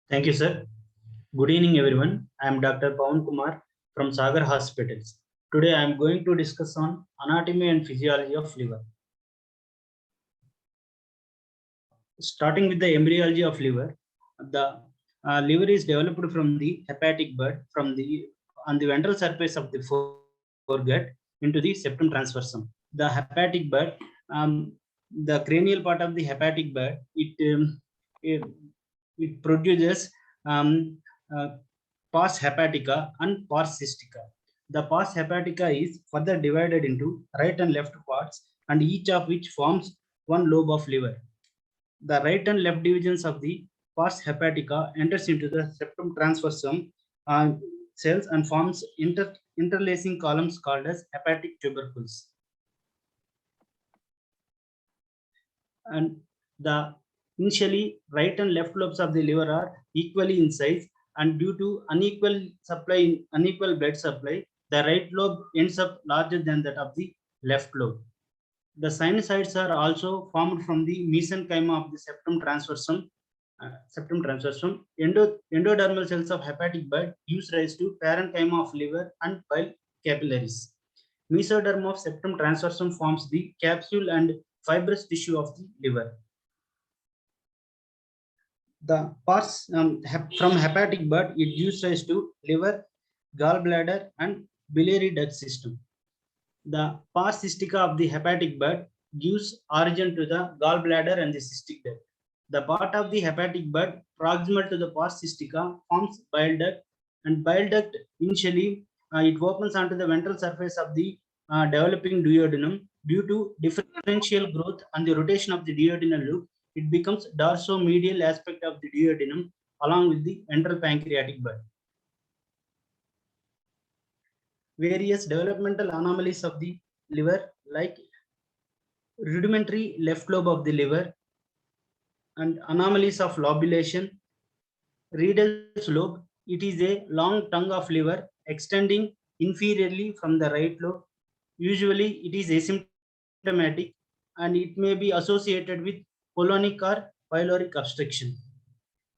Thank you, sir. Good evening, everyone. I am Dr. Pawan Kumar from Sagar Hospitals. Today, I am going to discuss on anatomy and physiology of liver. Starting with the embryology of liver, the liver is developed from the hepatic bud on the ventral surface of the foregut into the septum transversum. The hepatic bud, the cranial part of the hepatic bud, it produces pars hepatica and pars cystica. The pars hepatica is further divided into right and left parts, and each of which forms one lobe of liver. The right and left divisions of the pars hepatica enters into the septum transversum cells and forms interlacing columns called as hepatic tubercles. And the initially right and left lobes of the liver are equally in size, and due to unequal blood supply, the right lobe ends up larger than that of the left lobe. The sinusoids are also formed from the mesenchyma of the septum transversum. Endodermal cells of hepatic bud gives rise to parenchyma of liver and bile capillaries. Mesoderm of septum transversum forms the capsule and fibrous tissue of the liver. The parts from hepatic bud, it gives rise to liver, gallbladder, and biliary duct system. The pars cystica of the hepatic bud gives origin to the gallbladder and the cystic duct. The part of the hepatic bud proximal to the pars cystica forms bile duct, and bile duct initially it opens onto the ventral surface of the developing duodenum. Due to differential growth and the rotation of the duodenal loop, it becomes dorsomedial aspect of the duodenum along with the ventral pancreatic bud. Various developmental anomalies of the liver, like rudimentary left lobe of the liver and anomalies of lobulation. Riedel's lobe, it is a long tongue of liver extending inferiorly from the right lobe. Usually it is asymptomatic and it may be associated with colonic or pyloric obstruction.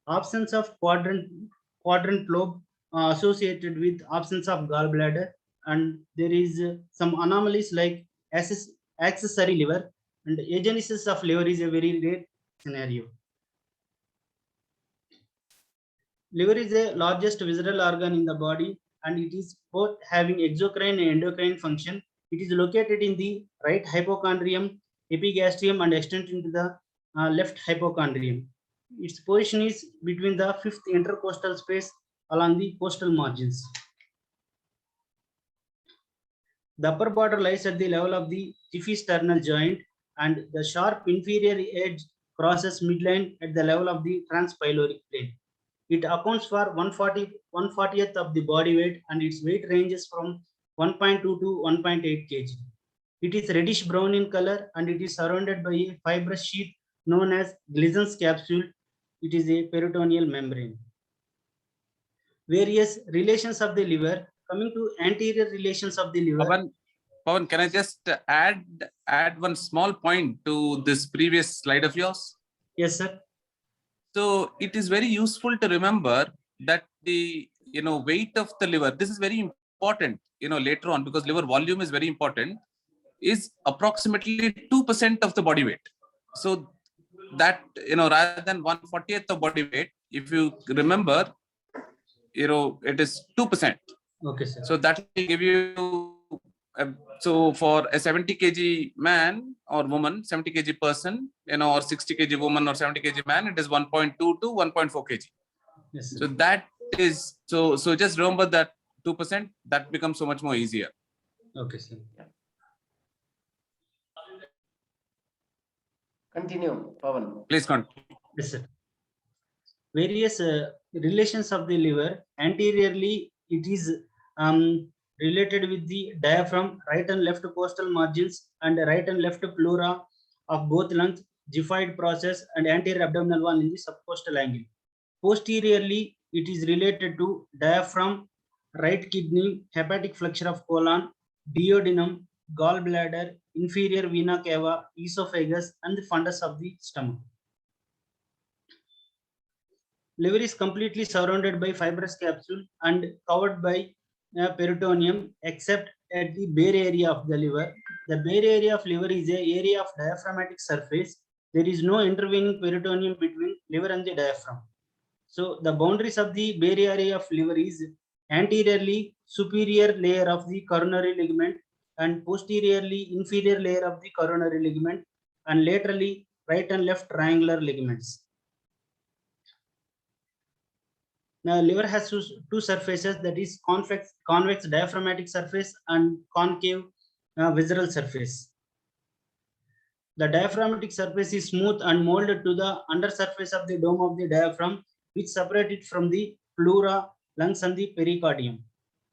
Absence of quadrant lobe associated with absence of gallbladder, and there is some anomalies like accessory liver, and agenesis of liver is a very rare scenario. Liver is the largest visceral organ in the body, and it is both having exocrine and endocrine function. It is located in the right hypochondrium, epigastrium, and extended into the left hypochondrium. Its position is between the fifth intercostal space along the costal margins. The upper border lies at the level of the xiphisternal joint, and the sharp inferior edge crosses midline at the level of the transpyloric plane. It accounts for 1/40th of the body weight, and its weight ranges from 1.2 to 1.8 kg. It is reddish brown in color, and it is surrounded by a fibrous sheath known as Glissen's capsule. It is a peritoneal membrane. Various relations of the liver. Coming to anterior relations of the liver. Pawan, can I just add one small point to this previous slide of yours? Yes, sir. So it is very useful to remember that the weight of the liver, this is very important later on, because liver volume is very important, is approximately 2% of the body weight. So that rather than 1/40th of body weight, if you remember, it is 2%. Okay, sir. So that will give you so for a 70 kg man or woman, 70 kg person, or 60 kg woman or 70 kg man, it is 1.2 to 1.4 kg. Yes, sir. So that is so just remember that 2%, that becomes so much more easier. Okay, sir. Continue, Pawan. Please continue. Yes, sir. Various relations of the liver. Anteriorly, it is related with the diaphragm, right and left costal margins, and right and left pleura of both lungs, xiphoid process, and anterior abdominal wall in the subcostal angle. Posteriorly, it is related to diaphragm, right kidney, hepatic flexure of colon, duodenum, gallbladder, inferior vena cava, esophagus, and the fundus of the stomach. Liver is completely surrounded by fibrous capsule and covered by peritoneum except at the bare area of the liver. The bare area of liver is a area of diaphragmatic surface. There is no intervening peritoneum between liver and the diaphragm. So the boundaries of the bare area of liver is anteriorly superior layer of the coronary ligament and posteriorly inferior layer of the coronary ligament and laterally right and left triangular ligaments. Now, liver has two surfaces, that is convex diaphragmatic surface and concave visceral surface. The diaphragmatic surface is smooth and molded to the undersurface of the dome of the diaphragm, which separates it from the pleura, lungs, and the pericardium.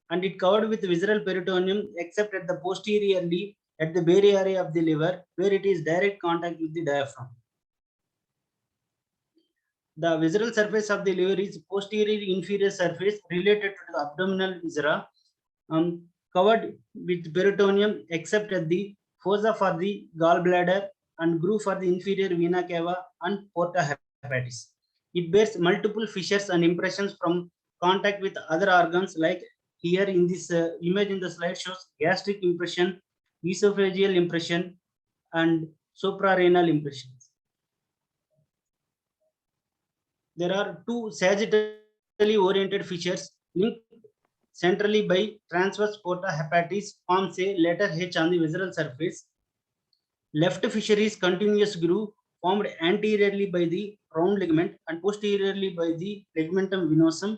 And it covered with visceral peritoneum except at the posteriorly at the bare area of the liver, where it is direct contact with the diaphragm. The visceral surface of the liver is posterior inferior surface related to the abdominal viscera, covered with peritoneum except at the fossa for the gallbladder and groove for the inferior vena cava and porta hepatis. It bears multiple fissures and impressions from contact with other organs, like here in this image in the slide shows gastric impression, esophageal impression, and suprarenal impressions. There are two sagittally oriented fissures linked centrally by transverse porta hepatis forms a letter H on the visceral surface. Left fissure is continuous groove formed anteriorly by the round ligament and posteriorly by the ligamentum venosum,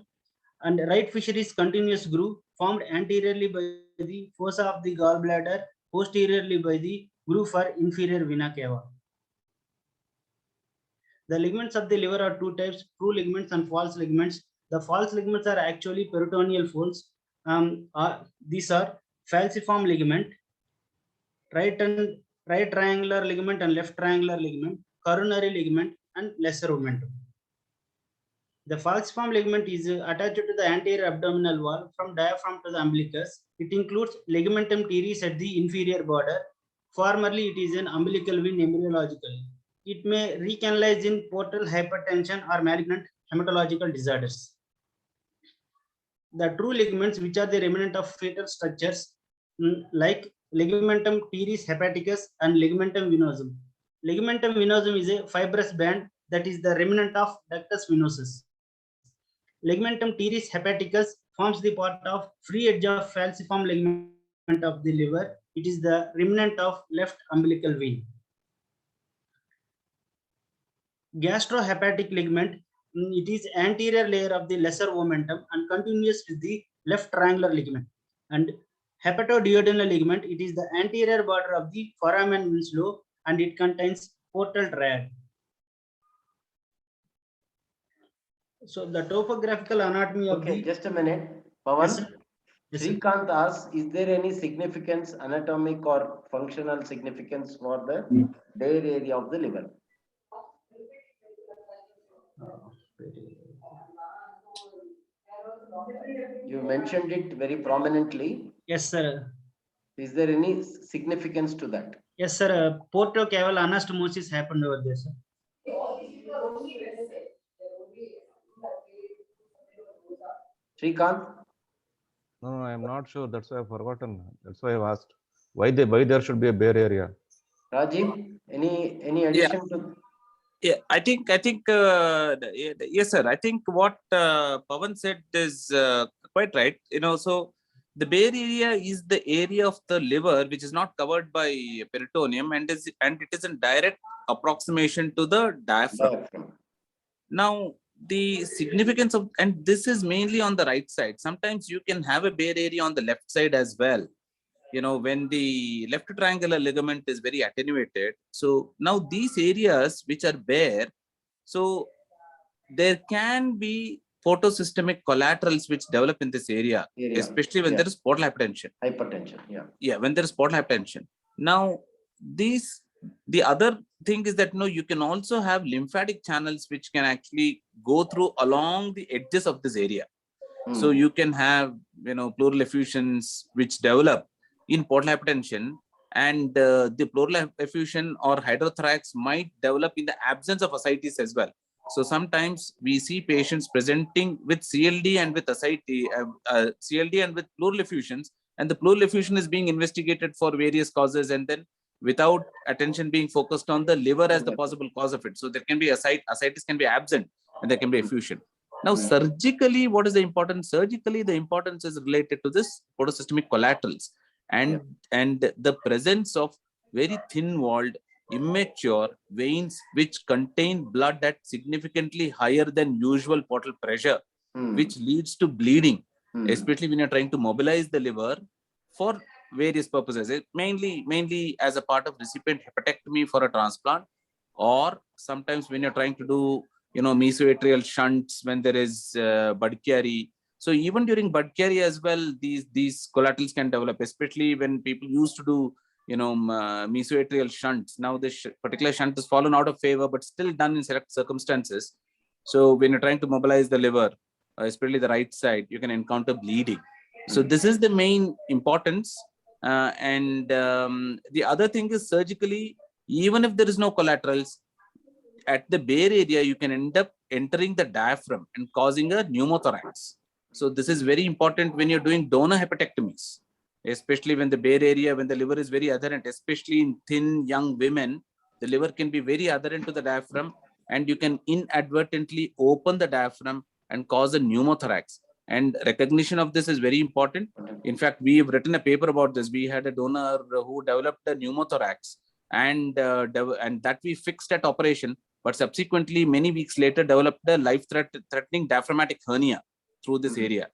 and right fissure is continuous groove formed anteriorly by the fossa of the gallbladder, posteriorly by the groove for inferior vena cava. The ligaments of the liver are two types, true ligaments and false ligaments. The false ligaments are actually peritoneal folds. These are falciform ligament, right triangular ligament and left triangular ligament, coronary ligament, and lesser omentum. The falciform ligament is attached to the anterior abdominal wall from diaphragm to the umbilicus. It includes ligamentum teres at the inferior border. Formerly, it is an umbilical vein embryologically. It may recanalize in portal hypertension or malignant hematological disorders. The true ligaments, which are the remnant of fetal structures, like ligamentum teres hepaticus and ligamentum venosum. Ligamentum venosum is a fibrous band that is the remnant of ductus venosus. Ligamentum teres hepaticus forms the part of free edge of falciform ligament of the liver. It is the remnant of left umbilical vein. Gastrohepatic ligament, it is anterior layer of the lesser omentum and continuous with the left triangular ligament. And hepatoduodenal ligament, it is the anterior border of the foramen Winslow and it contains portal triad. So the topographical anatomy of Okay, just a minute. Pawan, yes, Srikanth asks, is there any significance, anatomic or functional significance for the bare area of the liver? You mentioned it very prominently. Yes, sir. Is there any significance to that? Yes, sir. Portocaval anastomosis happened over there, sir. Srikanth? No, I am not sure. That's why I've forgotten. That's why I've asked. Why there should be a bare area? Rajiv, any addition to? Yeah, I think yes, sir. I think what Pawan said is quite right. So the bare area is the area of the liver which is not covered by peritoneum and it is in direct approximation to the diaphragm. Now the significance of, and this is mainly on the right side. Sometimes you can have a bare area on the left side as well. When the left triangular ligament is very attenuated. So now these areas which are bare, so there can be photosystemic collaterals which develop in this area. Especially when there is portal hypertension. Yeah, when there is portal hypertension. Now, the other thing is that you can also have lymphatic channels which can actually go through along the edges of this area. So you can have pleural effusions which develop in portal hypertension, and the pleural effusion or hydrothorax might develop in the absence of ascites as well. So sometimes we see patients presenting with CLD and with ascites, CLD and with pleural effusions, and the pleural effusion is being investigated for various causes, and then without attention being focused on the liver as the possible cause of it. So there can be ascites can be absent, and there can be effusion. Now, surgically, what is the importance? Surgically, the importance is related to this photosystemic collaterals and the presence of very thin-walled, immature veins which contain blood at significantly higher than usual portal pressure, which leads to bleeding, especially when you're trying to mobilize the liver for various purposes, mainly as a part of recipient hepatectomy for a transplant, or sometimes when you're trying to do mesoatrial shunts when there is Budd-Chiari. So even during Budd-Chiari as well, these collaterals can develop, especially when people used to do mesoatrial shunts. Now this particular shunt has fallen out of favor, but still done in select circumstances. So when you're trying to mobilize the liver, especially the right side, you can encounter bleeding. So this is the main importance. The other thing is surgically, even if there is no collaterals, at the bare area, you can end up entering the diaphragm and causing a pneumothorax. So this is very important when you're doing donor hepatectomies, especially when the bare area, when the liver is very adherent, especially in thin young women, the liver can be very adherent to the diaphragm, and you can inadvertently open the diaphragm and cause a pneumothorax. And recognition of this is very important. In fact, we have written a paper about this. We had a donor who developed a pneumothorax, and that we fixed at operation, but subsequently many weeks later developed a life-threatening diaphragmatic hernia through this area.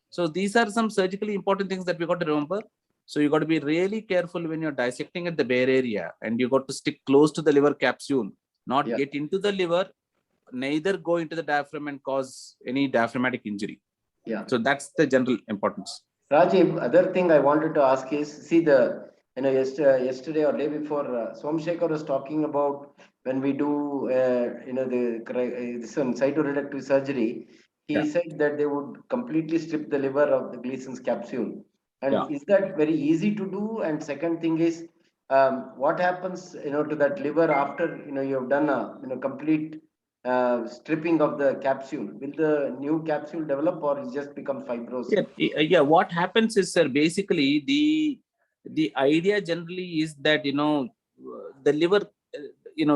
So these are some surgically important things that we got to remember. So you got to be really careful when you're dissecting at the bare area, and you got to stick close to the liver capsule, not get into the liver, neither go into the diaphragm and cause any diaphragmatic injury. So that's the general importance. Rajiv, other thing I wanted to ask is, see yesterday or day before, Somshekhar was talking about when we do, this one cytoreductive surgery, he said that they would completely strip the liver of the Gleason's capsule. And is that very easy to do? And second thing is, what happens, to that liver after, you have done a, complete stripping of the capsule? Will the new capsule develop, or it just become fibrous? What happens is, sir, basically the idea generally is that the liver,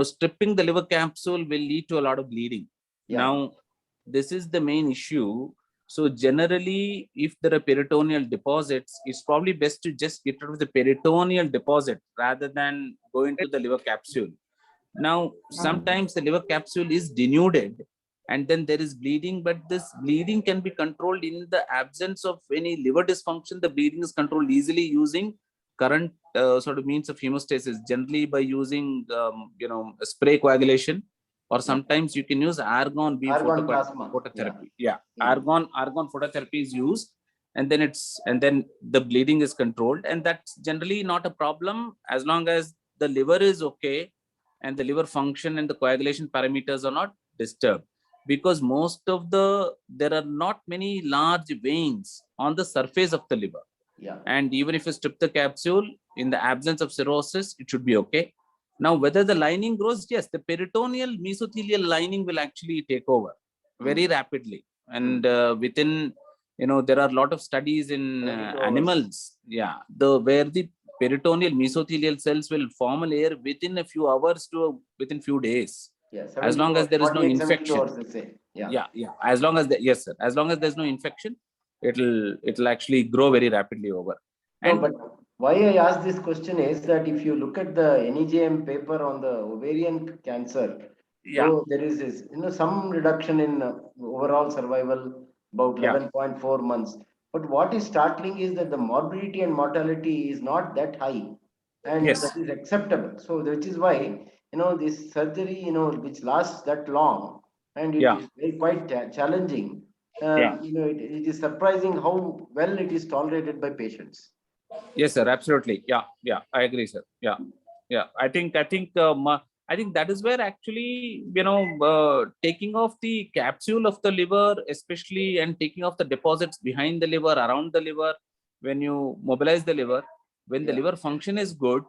stripping the liver capsule will lead to a lot of bleeding. Now this is the main issue. So generally, if there are peritoneal deposits, it's probably best to just get rid of the peritoneal deposit rather than go into the liver capsule. Now, sometimes the liver capsule is denuded and then there is bleeding, but this bleeding can be controlled in the absence of any liver dysfunction. The bleeding is controlled easily using current sort of means of hemostasis, generally by using, spray coagulation, or sometimes you can use argon beam phototherapy. Argon phototherapy is used, and then the bleeding is controlled, and that's generally not a problem as long as the liver is okay and the liver function and the coagulation parameters are not disturbed, because there are not many large veins on the surface of the liver. And even if you strip the capsule, in the absence of cirrhosis, it should be okay. Now, whether the lining grows, yes, the peritoneal mesothelial lining will actually take over very rapidly. And within, there are a lot of studies in animals, where the peritoneal mesothelial cells will form a layer within a few hours to within few days. As long as there is no infection. As long as as long as there's no infection, it'll actually grow very rapidly over. And but why I ask this question is that if you look at the NEJM paper on the ovarian cancer, so there is this, some reduction in overall survival, about 11.4 months. But what is startling is that the morbidity and mortality is not that high, and that is acceptable. So which is why, this surgery, which lasts that long, and it is very quite challenging. It is surprising how well it is tolerated by patients. Yes, sir. Absolutely. Yeah. I agree, sir. Yeah. I think that is where actually, taking off the capsule of the liver, especially, and taking off the deposits behind the liver, around the liver, when you mobilize the liver, when the liver function is good,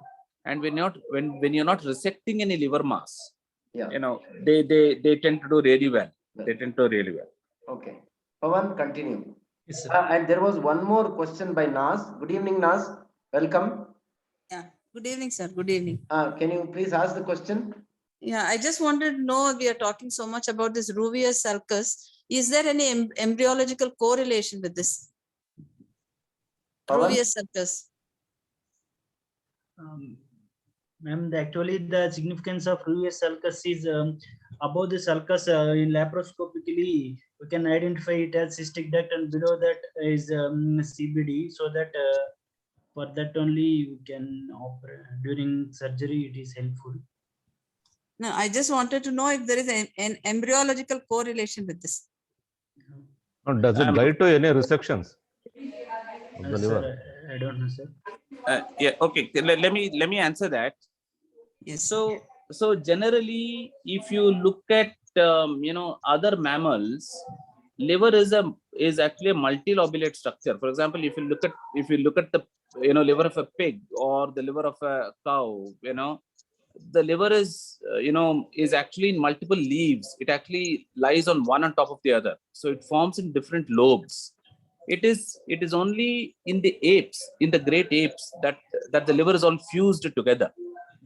and when you're not resecting any liver mass, Yeah. They tend to do really well. They tend to do really well. Okay. Pawan, continue. Yes, sir. And there was one more question by Nas. Good evening, Nas. Welcome. Yeah, good evening, sir. Good evening. Can you please ask the question? Yeah, I just wanted to know, we are talking so much about this Ruvius sulcus. Is there any embryological correlation with this? Pawan? Ruvius sulcus. Ma'am, actually the significance of Ruvius sulcus is above the sulcus in laparoscopically we can identify it as cystic duct, and below that is CBD, so that for that only we can operate during surgery. It is helpful. No, I just wanted to know if there is an embryological correlation with this. Now, does it guide to any resections of the liver? Sir, I don't know, sir. Yeah. Okay. Let me answer that. Yes. So generally, if you look at other mammals, liver is actually a multilobulate structure. For example, if you look at the liver of a pig or the liver of a cow, the liver is actually in multiple leaves. It actually lies on one on top of the other, so it forms in different lobes. It is only in the apes, in the great apes, that the liver is all fused together.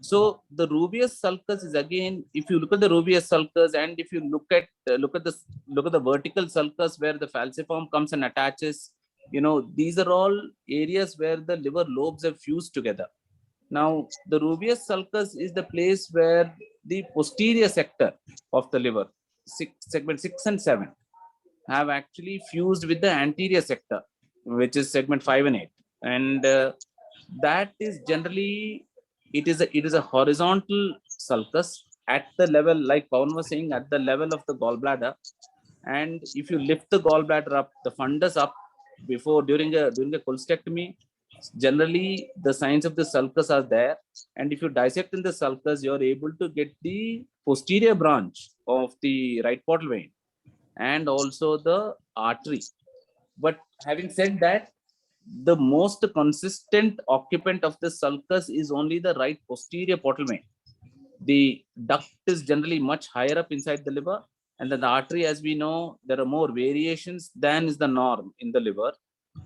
So the Ruvius sulcus is, again, if you look at the Ruvius sulcus, and if you look at the vertical sulcus where the falciform comes and attaches, these are all areas where the liver lobes have fused together. Now, the Ruvius sulcus is the place where the posterior sector of the liver, segment 6 and 7, have actually fused with the anterior sector, which is segment 5 and 8. And that is generally, it is a horizontal sulcus at the level, like Pawan was saying, at the level of the gallbladder. And if you lift the gallbladder up, the fundus up during a cholecystectomy, generally the signs of the sulcus are there. And if you dissect in the sulcus, you're able to get the posterior branch of the right portal vein and also the artery. But having said that, the most consistent occupant of the sulcus is only the right posterior portal vein. The duct is generally much higher up inside the liver, and then the artery, as we know, there are more variations than is the norm in the liver.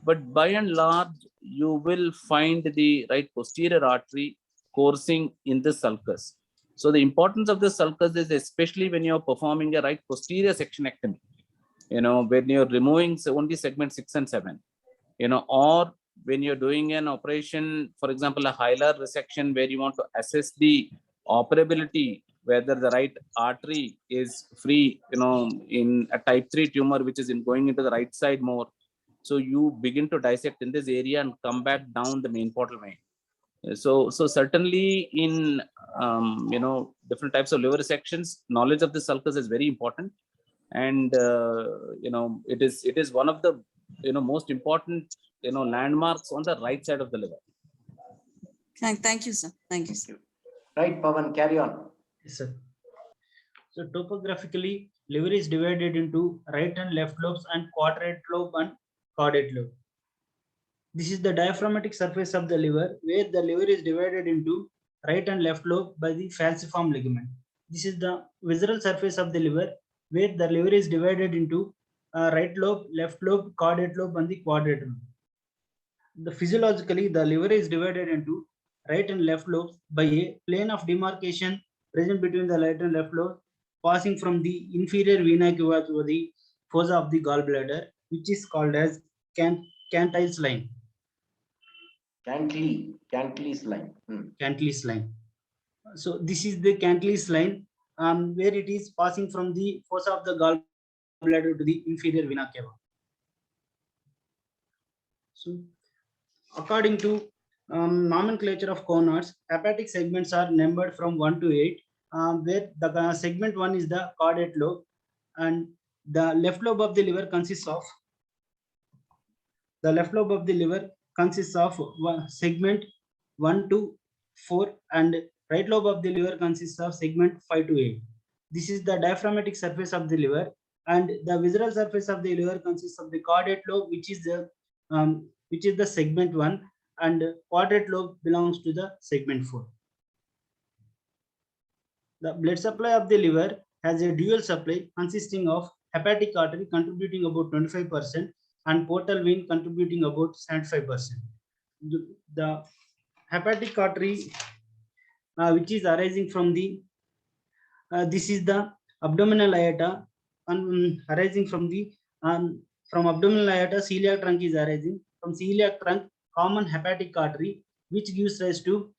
But by and large, you will find the right posterior artery coursing in the sulcus. So the importance of the sulcus is especially when you're performing a right posterior sectionectomy, when you're removing only segment 6 and 7, or when you're doing an operation, for example, a hilar resection, where you want to assess the operability, whether the right artery is free, in a type 3 tumor, which is going into the right side more. So you begin to dissect in this area and come back down the main portal vein. So certainly in different types of liver resections, knowledge of the sulcus is very important, and it is one of the most important landmarks on the right side of the liver. Thank you, sir. Thank you, sir. Right, Pawan, carry on. Yes, sir. So topographically, liver is divided into right and left lobes and quadrate lobe and caudate lobe. This is the diaphragmatic surface of the liver, where the liver is divided into right and left lobe by the falciform ligament. This is the visceral surface of the liver, where the liver is divided into right lobe, left lobe, caudate lobe, and the quadrate lobe. Physiologically, the liver is divided into right and left lobes by a plane of demarcation present between the right and left lobe, passing from the inferior vena cava to the fossa of the gallbladder, which is called as Cantil's line. Cantil's line. Cantil's line. So this is the Cantil's line, where it is passing from the fossa of the gallbladder to the inferior vena cava. So, according to nomenclature of Conners, hepatic segments are numbered from 1 to 8, where the segment 1 is the caudate lobe, and the left lobe of the liver consists of segment 1 to 4, and right lobe of the liver consists of segment 5 to 8. This is the diaphragmatic surface of the liver, and the visceral surface of the liver consists of the caudate lobe, which is the segment 1, and quadrate lobe belongs to the segment 4. The blood supply of the liver has a dual supply consisting of hepatic artery contributing about 25% and portal vein contributing about 75%. The hepatic artery, which is arising from the this is the abdominal aorta, and arising from abdominal aorta, celiac trunk is arising. From celiac trunk, common hepatic artery, which gives rise to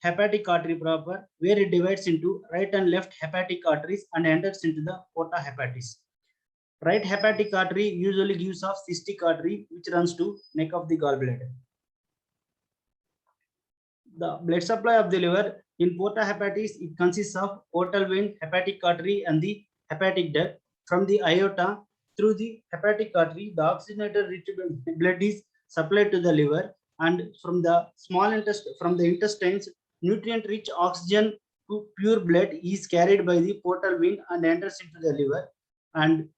hepatic artery proper, where it divides into right and left hepatic arteries and enters into the porta hepatis. Right hepatic artery usually gives off cystic artery, which runs to neck of the gallbladder. The blood supply of the liver in porta hepatis, it consists of portal vein, hepatic artery, and the hepatic duct. From the aorta through the hepatic artery, the oxygenated rich blood is supplied to the liver, and from the intestines, nutrient rich oxygen to pure blood is carried by the portal vein and enters into the liver. And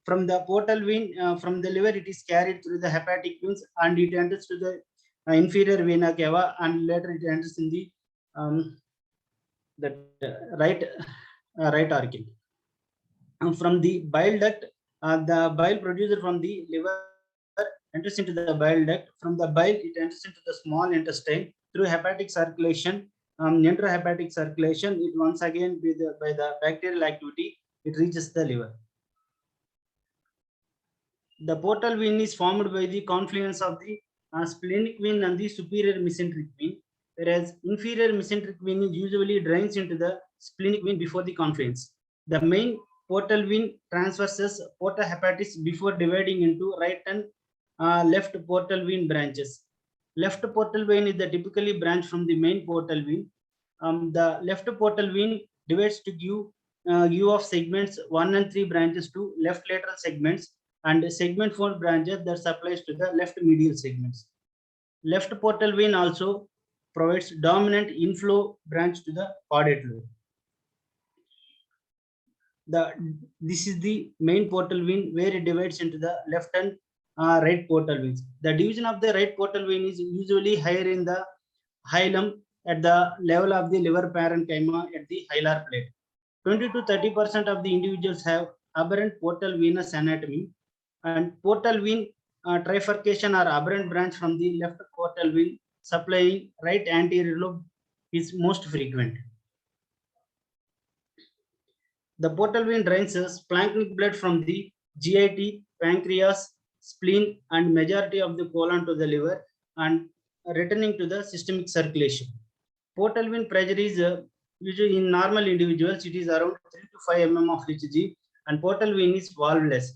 from the portal vein, from the liver, it is carried through the hepatic veins and it enters to the inferior vena cava, and later it enters in the right artery. And from the bile duct, the bile produced from the liver enters into the bile duct. From the bile, it enters into the small intestine through hepatic circulation, intrahepatic circulation. It once again by the bacterial activity, it reaches the liver. The portal vein is formed by the confluence of the splenic vein and the superior mesenteric vein, whereas inferior mesenteric vein usually drains into the splenic vein before the confluence. The main portal vein transverses porta hepatis before dividing into right and left portal vein branches. Left portal vein is the typically branch from the main portal vein. The left portal vein divides to give of segments 1 and 3 branches to left lateral segments, and segment 4 branches that supplies to the left medial segments. Left portal vein also provides dominant inflow branch to the caudate lobe. This is the main portal vein, where it divides into the left and right portal veins. The division of the right portal vein is usually higher in the hilum at the level of the liver parenchyma at the hilar plate. 20 to 30% of the individuals have aberrant portal venous anatomy, and portal vein trifurcation or aberrant branch from the left portal vein supplying right anterior lobe is most frequent. The portal vein drains splanchnic blood from the GIT, pancreas, spleen, and majority of the colon to the liver and returning to the systemic circulation. Portal vein pressure is usually in normal individuals, it is around 3 to 5 mm of Hg, and portal vein is valveless.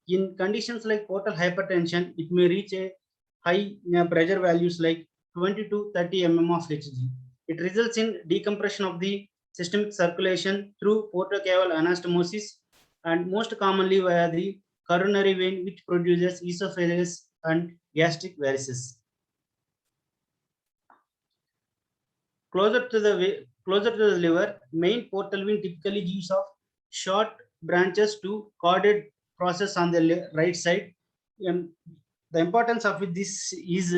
In conditions like portal hypertension, it may reach a high pressure values like 20 to 30 mm of Hg. It results in decompression of the systemic circulation through portocaval anastomosis, and most commonly via the coronary vein, which produces esophagus and gastric varices. Closer to the liver, main portal vein typically gives off short branches to caudate process on the right side. The importance of this is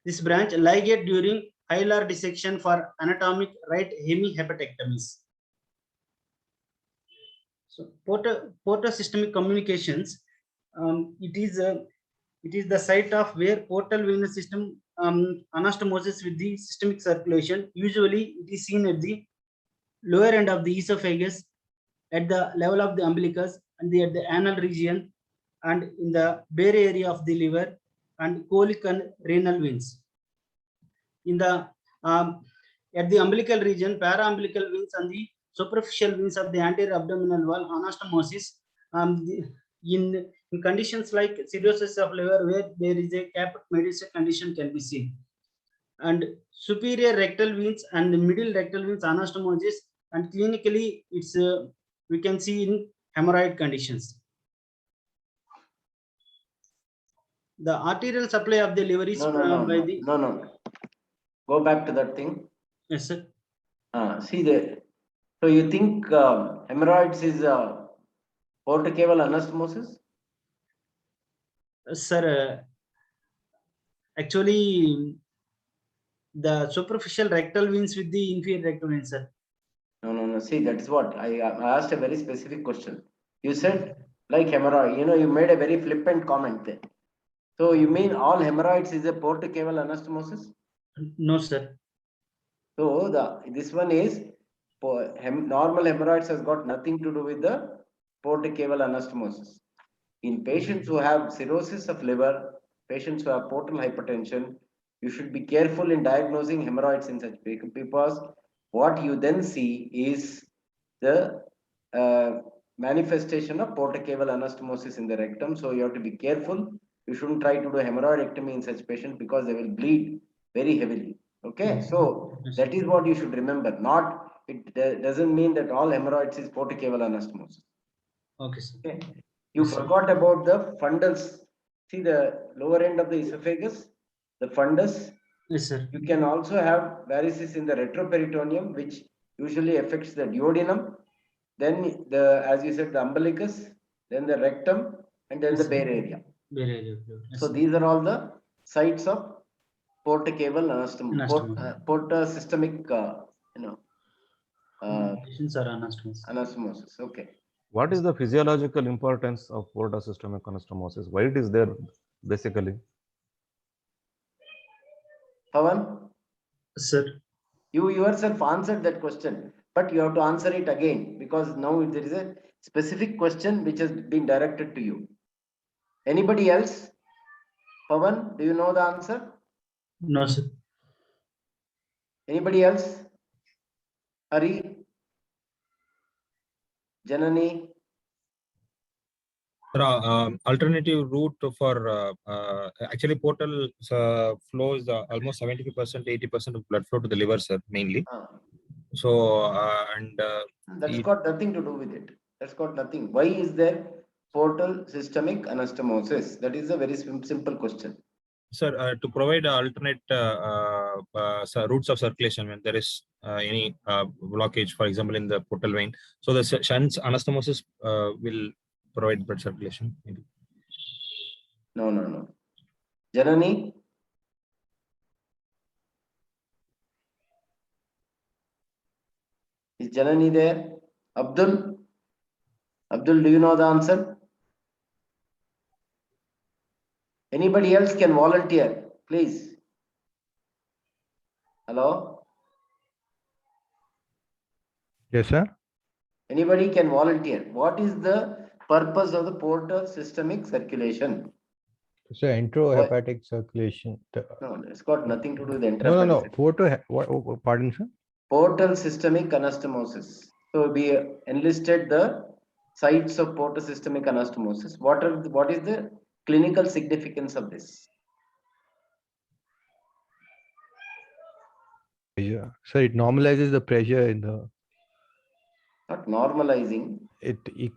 this branch ligate during hilar dissection for anatomic right hemihepatectomies. So portosystemic communications, it is the site of where portal venous system anastomosis with the systemic circulation. Usually it is seen at the lower end of the esophagus, at the level of the umbilicus, and at the anal region, and in the bare area of the liver and colic and renal veins. In the at the umbilical region, para-umbilical veins and the superficial veins of the anterior abdominal wall anastomosis. In conditions like cirrhosis of liver, where there is a Caput-Medici condition can be seen, and superior rectal veins and the middle rectal veins anastomosis, and clinically it's we can see in hemorrhoid conditions. The arterial supply of the liver is no. Go back to that thing. Yes, sir. So you think hemorrhoids is portocaval anastomosis? Sir, actually, the superficial rectal veins with the inferior rectal veins, sir. No, see, that's what I asked a very specific question. You said like hemorrhoid, you made a very flippant comment there. So you mean all hemorrhoids is a portocaval anastomosis? No, sir. So this one is normal hemorrhoids has got nothing to do with the portocaval anastomosis. In patients who have cirrhosis of liver, patients who have portal hypertension, you should be careful in diagnosing hemorrhoids in such people, because what you then see is the manifestation of portocaval anastomosis in the rectum. So you have to be careful. You shouldn't try to do hemorrhoidectomy in such patients because they will bleed very heavily. Okay, so that is what you should remember. It doesn't mean that all hemorrhoids is portocaval anastomosis. Okay, sir. Okay. You forgot about the fundus. See the lower end of the esophagus, the fundus. Yes, sir. You can also have varices in the retroperitoneum, which usually affects the duodenum. Then as you said, the umbilicus, then the rectum, and then the bare area. So these are all the sites of portocaval portosystemic, Patients are anastomosis. anastomosis. Okay. What is the physiological importance of portosystemic anastomosis? Why it is there basically? Pawan, Sir. you yourself answered that question, but you have to answer it again, because now there is a specific question which has been directed to you. Anybody else? Pawan, do you know the answer? No, sir. Anybody else? Hari? Janani? Alternative route for actually portal flows almost 75%, 80% of blood flow to the liver, sir, mainly. So That's got nothing to do with it. That's got nothing. Why is there portal systemic anastomosis? That is a very simple question. Sir, to provide alternate routes of circulation when there is any blockage, for example, in the portal vein. So the shunt anastomosis will provide blood circulation. Maybe. No. Janani? Is Janani there? Abdul? Abdul, do you know the answer? Anybody else can volunteer, please. Hello? Yes, sir. Anybody can volunteer. What is the purpose of the portal systemic circulation? So enterohepatic circulation. No, it's got nothing to do with the No. Pardon, sir. Portal systemic anastomosis. So we enlisted the sites of portal systemic anastomosis. What is the clinical significance of this? Yeah. So it normalizes the pressure in the. Not normalizing. See,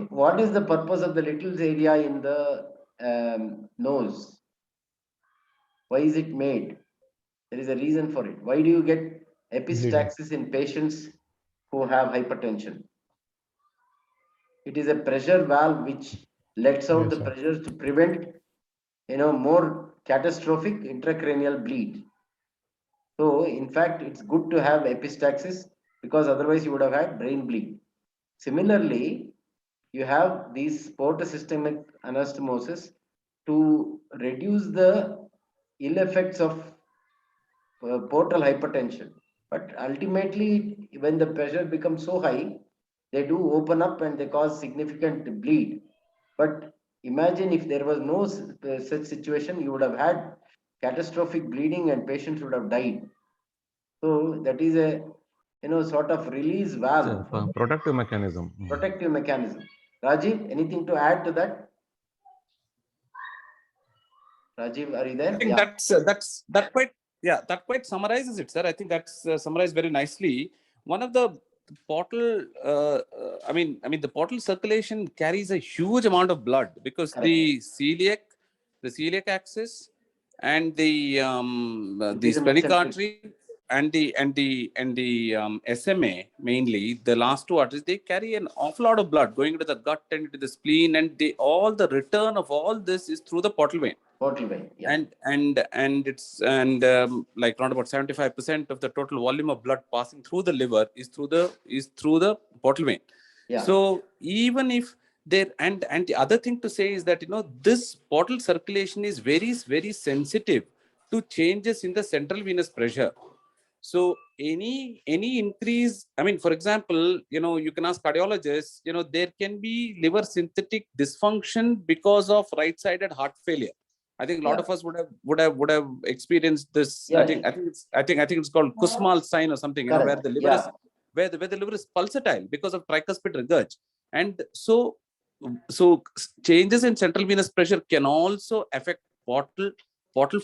what is the purpose of the little area in the nose? Why is it made? There is a reason for it. Why do you get epistaxis in patients who have hypertension? It is a pressure valve which lets out the pressure to prevent, more catastrophic intracranial bleed. So, in fact, it's good to have epistaxis, because otherwise you would have had brain bleed. Similarly, you have these portosystemic anastomosis to reduce the ill effects of portal hypertension. But ultimately, when the pressure becomes so high, they do open up and they cause significant bleed. But imagine if there was no such situation, you would have had catastrophic bleeding and patients would have died. So that is a sort of release valve. Protective mechanism. Protective mechanism. Rajiv, anything to add to that? Rajiv, are you there? I think that quite summarizes it, sir. I think that's summarized very nicely. One of the portal, the portal circulation carries a huge amount of blood, because the celiac axis and the splenic artery and the SMA, mainly the last two arteries, they carry an awful lot of blood going into the gut and into the spleen, and all the return of all this is through the portal vein. Portal vein, yeah. and it's like around about 75% of the total volume of blood passing through the liver is through the portal vein. Yeah. So even if there and the other thing to say is that this portal circulation is very, very sensitive to changes in the central venous pressure. So any increase, I mean, for example, you can ask cardiologists, there can be liver synthetic dysfunction because of right-sided heart failure. I think a lot Yeah. of us would have experienced this. Yeah, I think it's called Kussmaul sign or something, where correct. the liver Yeah. is where the liver is pulsatile because of tricuspid regurg. And so changes in central venous pressure can also affect portal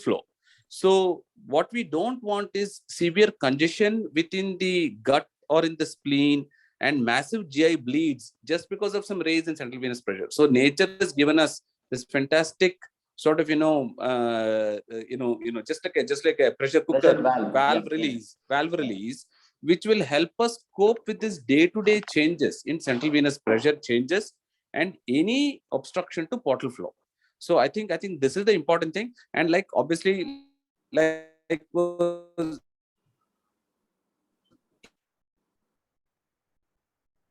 flow. So what we don't want is severe congestion within the gut or in the spleen and massive GI bleeds just because of some raise in central venous pressure. So nature has given us this fantastic sort of just like a pressure cooker Pressure valve. Yeah. valve release, which will help us cope with this day-to-day changes in central venous pressure changes and any obstruction to portal flow. So I think this is the important thing. And like obviously, like was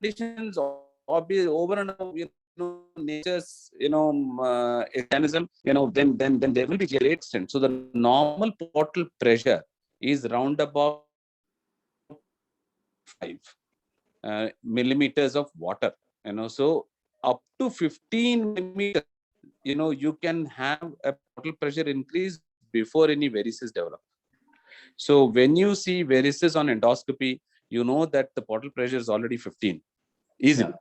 conditions obvious over and above nature's mechanism, then there will be clear extent. So the normal portal pressure is round about 5 millimeters of water. So up to 15 millimeters, you can have a portal pressure increase before any varices develop. So when you see varices on endoscopy, you know that the portal pressure is already 15 easily. Yeah.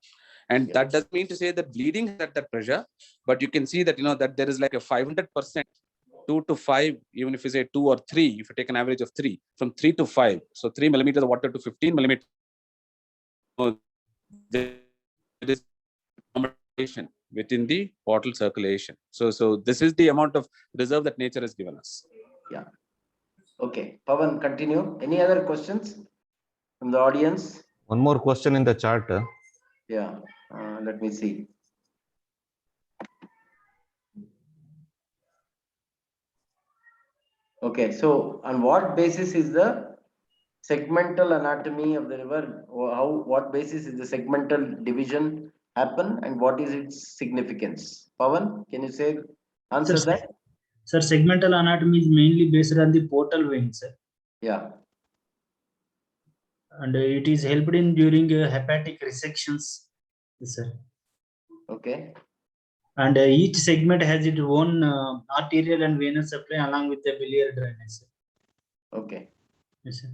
And Yeah. that doesn't mean to say that bleeding is at that pressure, but you can see that that there is like a 500%, 2 to 5, even if you say 2 or 3, if you take an average of 3, from 3 to 5, so 3 millimeters of water to 15 millimeters, there is accommodation within the portal circulation. So this is the amount of reserve that nature has given us. Yeah. Okay, Pawan, continue. Any other questions from the audience? One more question in the chart. Yeah, let me see. Okay, so on what basis is the segmental anatomy of the liver? What basis is the segmental division happen, and what is its significance? Pawan, can you answer Sir, that? Sir, segmental anatomy is mainly based on the portal vein, sir. Yeah. And it is helped in during hepatic resections, sir. Okay. And each segment has its own arterial and venous supply along with the biliary drainage, sir. Okay. Yes, sir.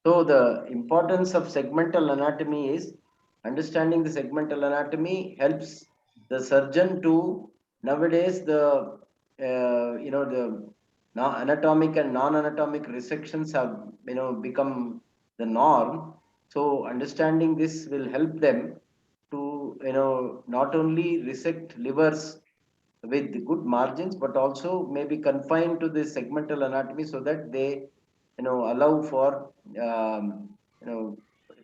So the importance of segmental anatomy is understanding the segmental anatomy helps the surgeon to nowadays the anatomic and non-anatomic resections have become the norm. So understanding this will help them to not only resect livers with good margins, but also maybe confined to the segmental anatomy so that they allow for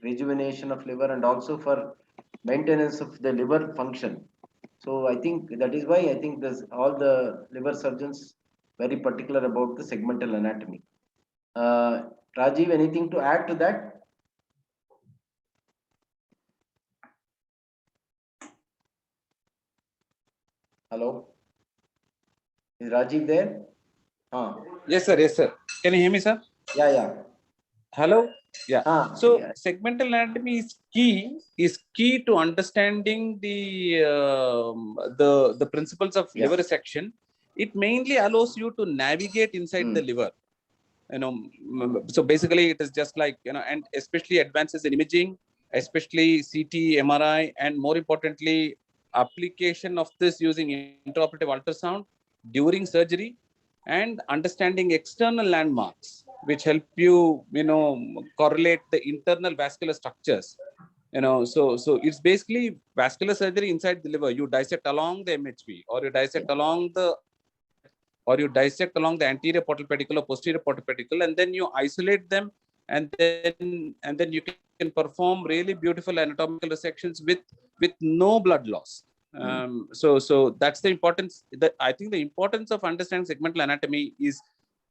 rejuvenation of liver and also for maintenance of the liver function. So I think that is why I think there's all the liver surgeons very particular about the segmental anatomy. Rajiv, anything to add to that? Hello, is Rajiv there? Yes, sir. Can you hear me, sir? Yeah. Hello. Yeah. So Yeah. segmental anatomy is key to understanding the principles of Yeah. liver resection. It mainly allows you to navigate inside the liver. So basically it is just like and especially advances in imaging, especially CT, MRI, and more importantly, application of this using intraoperative ultrasound during surgery and understanding external landmarks which help you correlate the internal vascular structures. So it's basically vascular surgery inside the liver. You dissect along the MHV, or you dissect along the anterior portal pedicle or posterior portal pedicle, and then you isolate them, and then you can perform really beautiful anatomical resections with no blood loss. So that's the importance. That I think the importance of understanding segmental anatomy is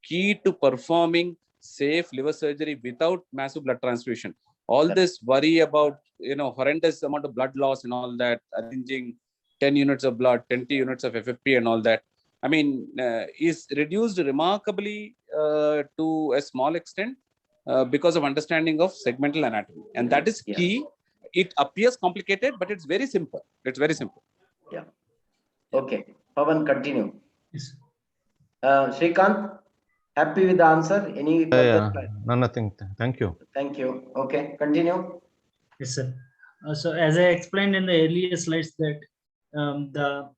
key to performing safe liver surgery without massive blood transfusion. All this worry about horrendous amount of blood loss and all that, arranging 10 units of blood, 20 units of FFP and all that, I mean, is reduced remarkably to a small extent because of understanding of segmental anatomy, and that is key. It appears complicated, but it's very simple. It's very simple. Yeah. Okay. Pavan, continue. Yes. Shrikant, happy with the answer? Any further? No, nothing. Thank you. Thank you. Okay, continue. Yes, sir. So as I explained in the earlier slides that the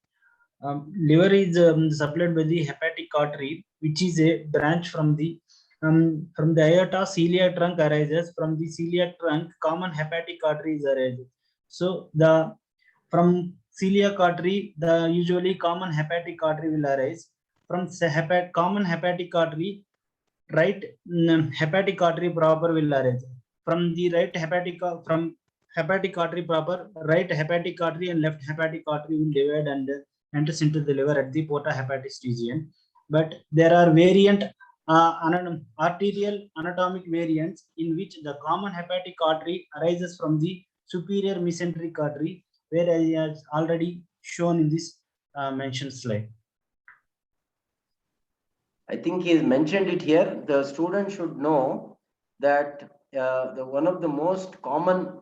liver is supplied by the hepatic artery, which is a branch from the aorta. Celiac trunk arises from the celiac trunk. Common hepatic artery is arises. So from celiac artery, the usually common hepatic artery will arise. From common hepatic artery, right hepatic artery proper will arise. From the right from hepatic artery proper, right hepatic artery and left hepatic artery will divide and enters into the liver at the porta hepatis region. But there are variant arterial anatomic variants in which the common hepatic artery arises from the superior mesenteric artery, where I have already shown in this mentioned slide. I think he has mentioned it here. The student should know that one of the most common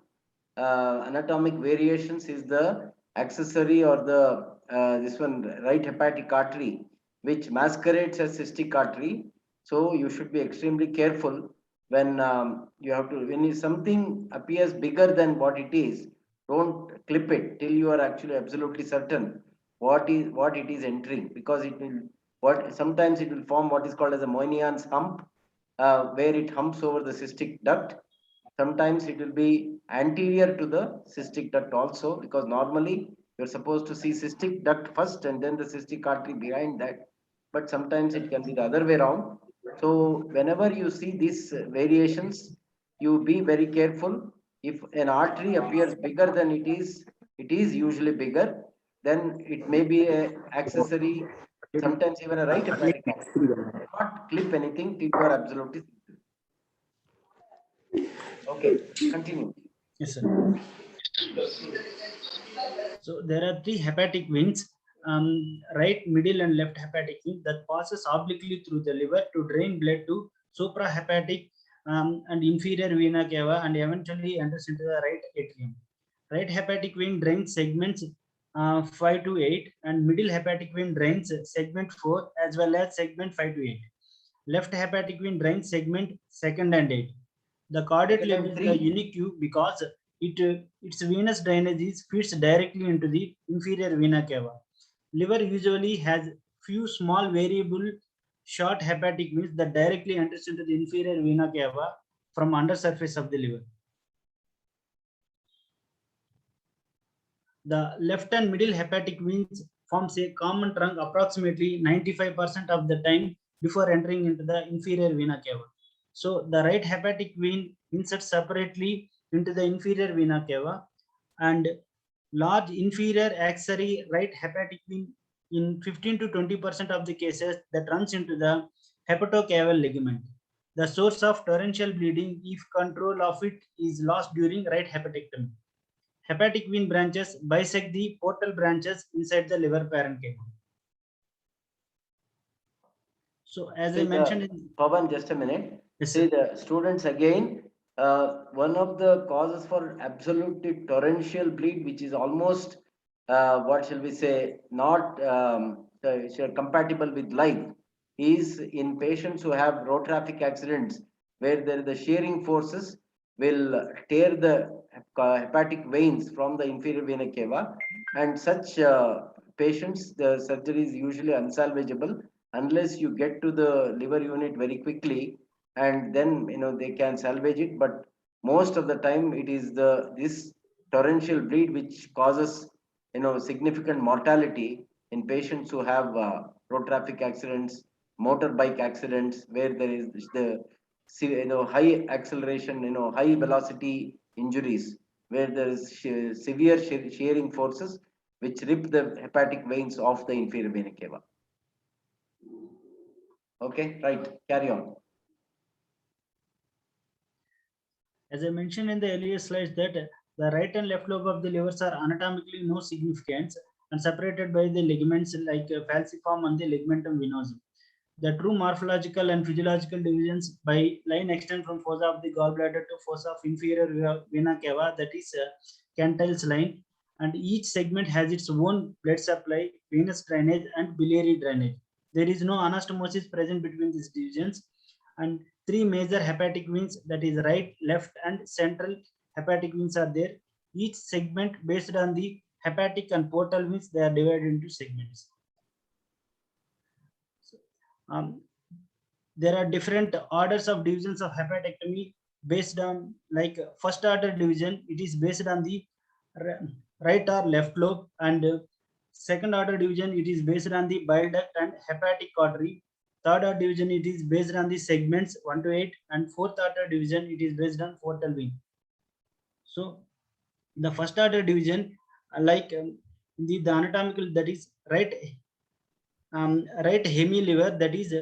anatomic variations is the accessory or the this one right hepatic artery, which masquerades as cystic artery. So you should be extremely careful when when something appears bigger than what it is. Don't clip it till you are actually absolutely certain what it is entering, because it will sometimes it will form what is called as a Moynihan's hump, where it humps over the cystic duct. Sometimes it will be anterior to the cystic duct also, because normally you're supposed to see cystic duct first and then the cystic artery behind that. But sometimes it can be the other way around. So whenever you see these variations, you be very careful. If an artery appears bigger than it is usually bigger, then it may be a accessory, sometimes even a right hepatic artery. Do not clip anything till you are absolutely certain. Okay, continue. Yes, sir. So there are three hepatic veins, right, middle, and left hepatic vein that passes obliquely through the liver to drain blood to suprahepatic and inferior vena cava and eventually enters into the right atrium. Right hepatic vein drains segments 5 to 8, and middle hepatic vein drains segment 4 as well as segment 5 to 8. Left hepatic vein drains segment 2nd and 8. The caudate level is the unique because its venous drainage feeds directly into the inferior vena cava. Liver usually has few small variable short hepatic veins that directly enters into the inferior vena cava from undersurface of the liver. The left and middle hepatic veins forms a common trunk approximately 95% of the time before entering into the inferior vena cava. So the right hepatic vein inserts separately into the inferior vena cava, and large inferior accessory right hepatic vein in 15 to 20% of the cases that runs into the hepatocaval ligament. The source of torrential bleeding if control of it is lost during right hepatectomy. Hepatic vein branches bisect the portal branches inside the liver parenchyma. So as I mentioned, Pavan, just a minute. Yes, See the students again. One of the causes for absolutely torrential bleed, which is almost what shall we say, not compatible with life, is in patients who have road traffic accidents where the shearing forces will tear the hepatic veins from the inferior vena cava, and such patients, the surgery is usually unsalvageable unless you get to the liver unit very quickly, and then they can salvage it. But most of the time it is this torrential bleed which causes significant mortality in patients who have road traffic accidents, motorbike accidents, where there is the high acceleration, high velocity injuries, where there is severe shearing forces, which rip the hepatic veins of the inferior vena cava. Okay, right, carry on. As I mentioned in the earlier slides that the right and left lobe of the livers are anatomically no significance and separated by the ligaments like falciform and the ligamentum venosum. The true morphological and physiological divisions by line extend from fossa of the gallbladder to fossa of inferior vena cava, that is Cantil's line, and each segment has its own blood supply, venous drainage and biliary drainage. There is no anastomosis present between these divisions, and three major hepatic veins, that is right, left and central hepatic veins are there. Each segment based on the hepatic and portal veins, they are divided into segments. There are different orders of divisions of hepatectomy based on, like first order division, it is based on the right or left lobe, and second order division, it is based on the bile duct and hepatic artery. Third order division, it is based on the segments 1 to 8, and fourth order division, it is based on portal vein. So the first order division, like the anatomical, that is right hemiliver, that is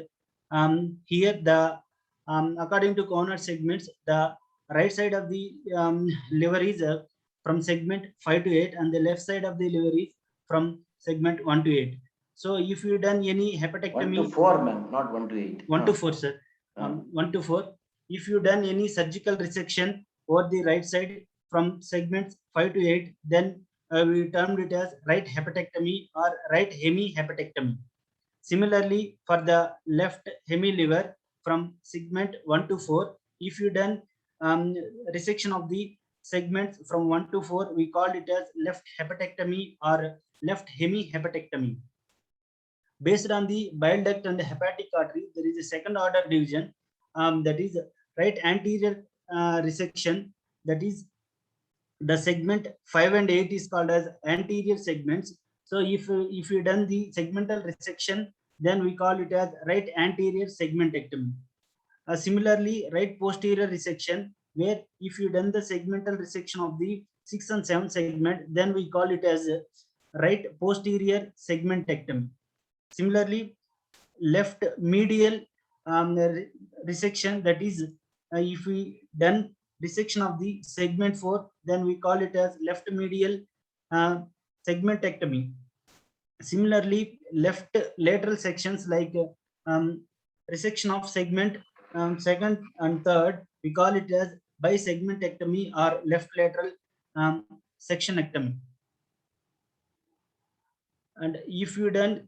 here the according to corner segments, the right side of the liver is from segment 5 to 8, and the left side of the liver is from segment 1 to 8. So if you done any hepatectomy 1 to 4, man, not 1 to 8. 1 to 4, sir. 1 to 4. If you done any surgical resection over the right side from segments 5 to 8, then we termed it as right hepatectomy or right hemihepatectomy. Similarly, for the left hemiliver from segment 1 to 4, if you done resection of the segments from 1 to 4, we call it as left hepatectomy or left hemihepatectomy. Based on the bile duct and the hepatic artery, there is a second order division, that is right anterior resection, that is the segment 5 and 8 is called as anterior segments. So if you done the segmental resection, then we call it as right anterior segmentectomy. Similarly, right posterior resection, where if you done the segmental resection of the 6 and 7 segment, then we call it as right posterior segmentectomy. Similarly, left medial resection, that is if we done resection of the segment 4, then we call it as left medial segmentectomy. Similarly, left lateral sections like resection of segment 2nd and 3rd, we call it as bisegmentectomy or left lateral sectionectomy. And if you done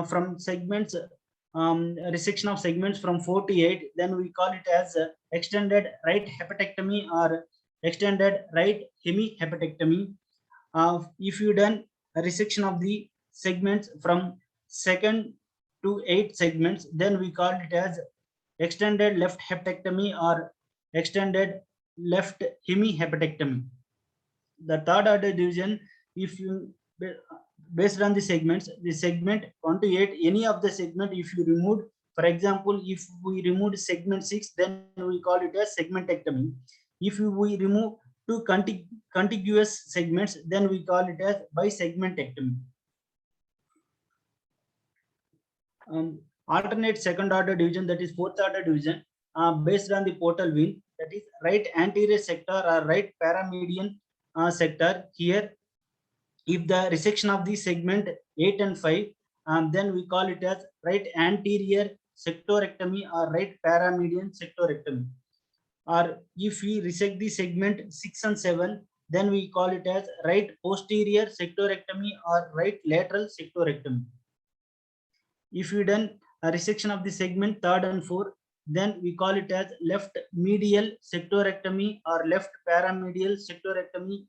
from segments resection of segments from 4 to 8, then we call it as extended right hepatectomy or extended right hemihepatectomy. If you done a resection of the segments from 2nd to 8 segments, then we call it as extended left hepatectomy or extended left hemihepatectomy. The third order division, if you based on the segments, the segment 1 to 8, any of the segment if you remove, for example, if we remove segment 6, then we call it as segmentectomy. If we remove two contiguous segments, then we call it as bisegmentectomy. Alternate second order division, that is fourth order division, based on the portal vein, that is right anterior sector or right paramedian sector. Here, if the resection of the segment 8 and 5, then we call it as right anterior sectorectomy or right paramedian sectorectomy. Or if we resect the segment 6 and 7, then we call it as right posterior sectorectomy or right lateral sectorectomy. If we done a resection of the segment 3rd and 4th, then we call it as left medial sectorectomy or left paramedial sectorectomy.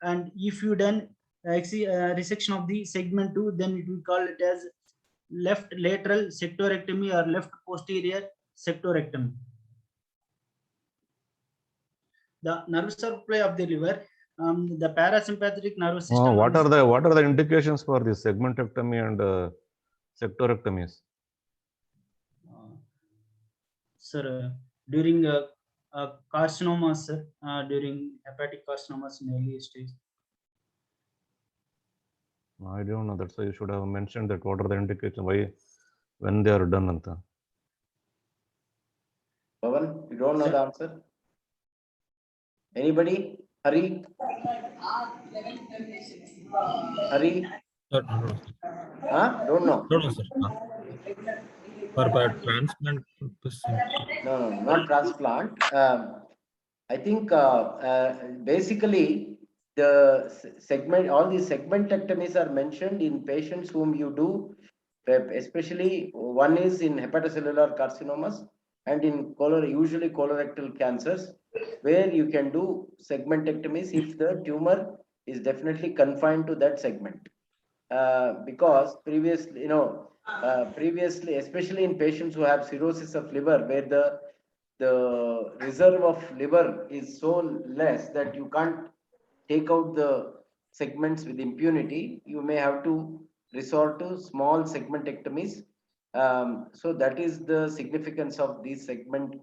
And if you done resection of the segment 2, then it will call it as left lateral sectorectomy or left posterior sectorectomy. The nerve supply of the liver, the parasympathetic nervous system. What are the indications for the segmentectomy and sectorectomies? Sir, during carcinomas, sir, during hepatic carcinomas in early stage. I don't know. That's why you should have mentioned that what are the indications, why, when they are done. Anta. Pavan, you don't know Sir. the answer? Anybody? Hari? Hari? Sir, no, no, Huh? Don't know. no, no, sir. For transplant purpose. No, not transplant. I think basically the segment, all these segmentectomies are mentioned in patients whom you do, especially one is in hepatocellular carcinomas and in usually colorectal cancers, where you can do segmentectomies if the tumor is definitely confined to that segment. Because previously, previously, especially in patients who have cirrhosis of liver, where the reserve of liver is so less that you can't take out the segments with impunity, you may have to resort to small segmentectomies. So that is the significance of these segmental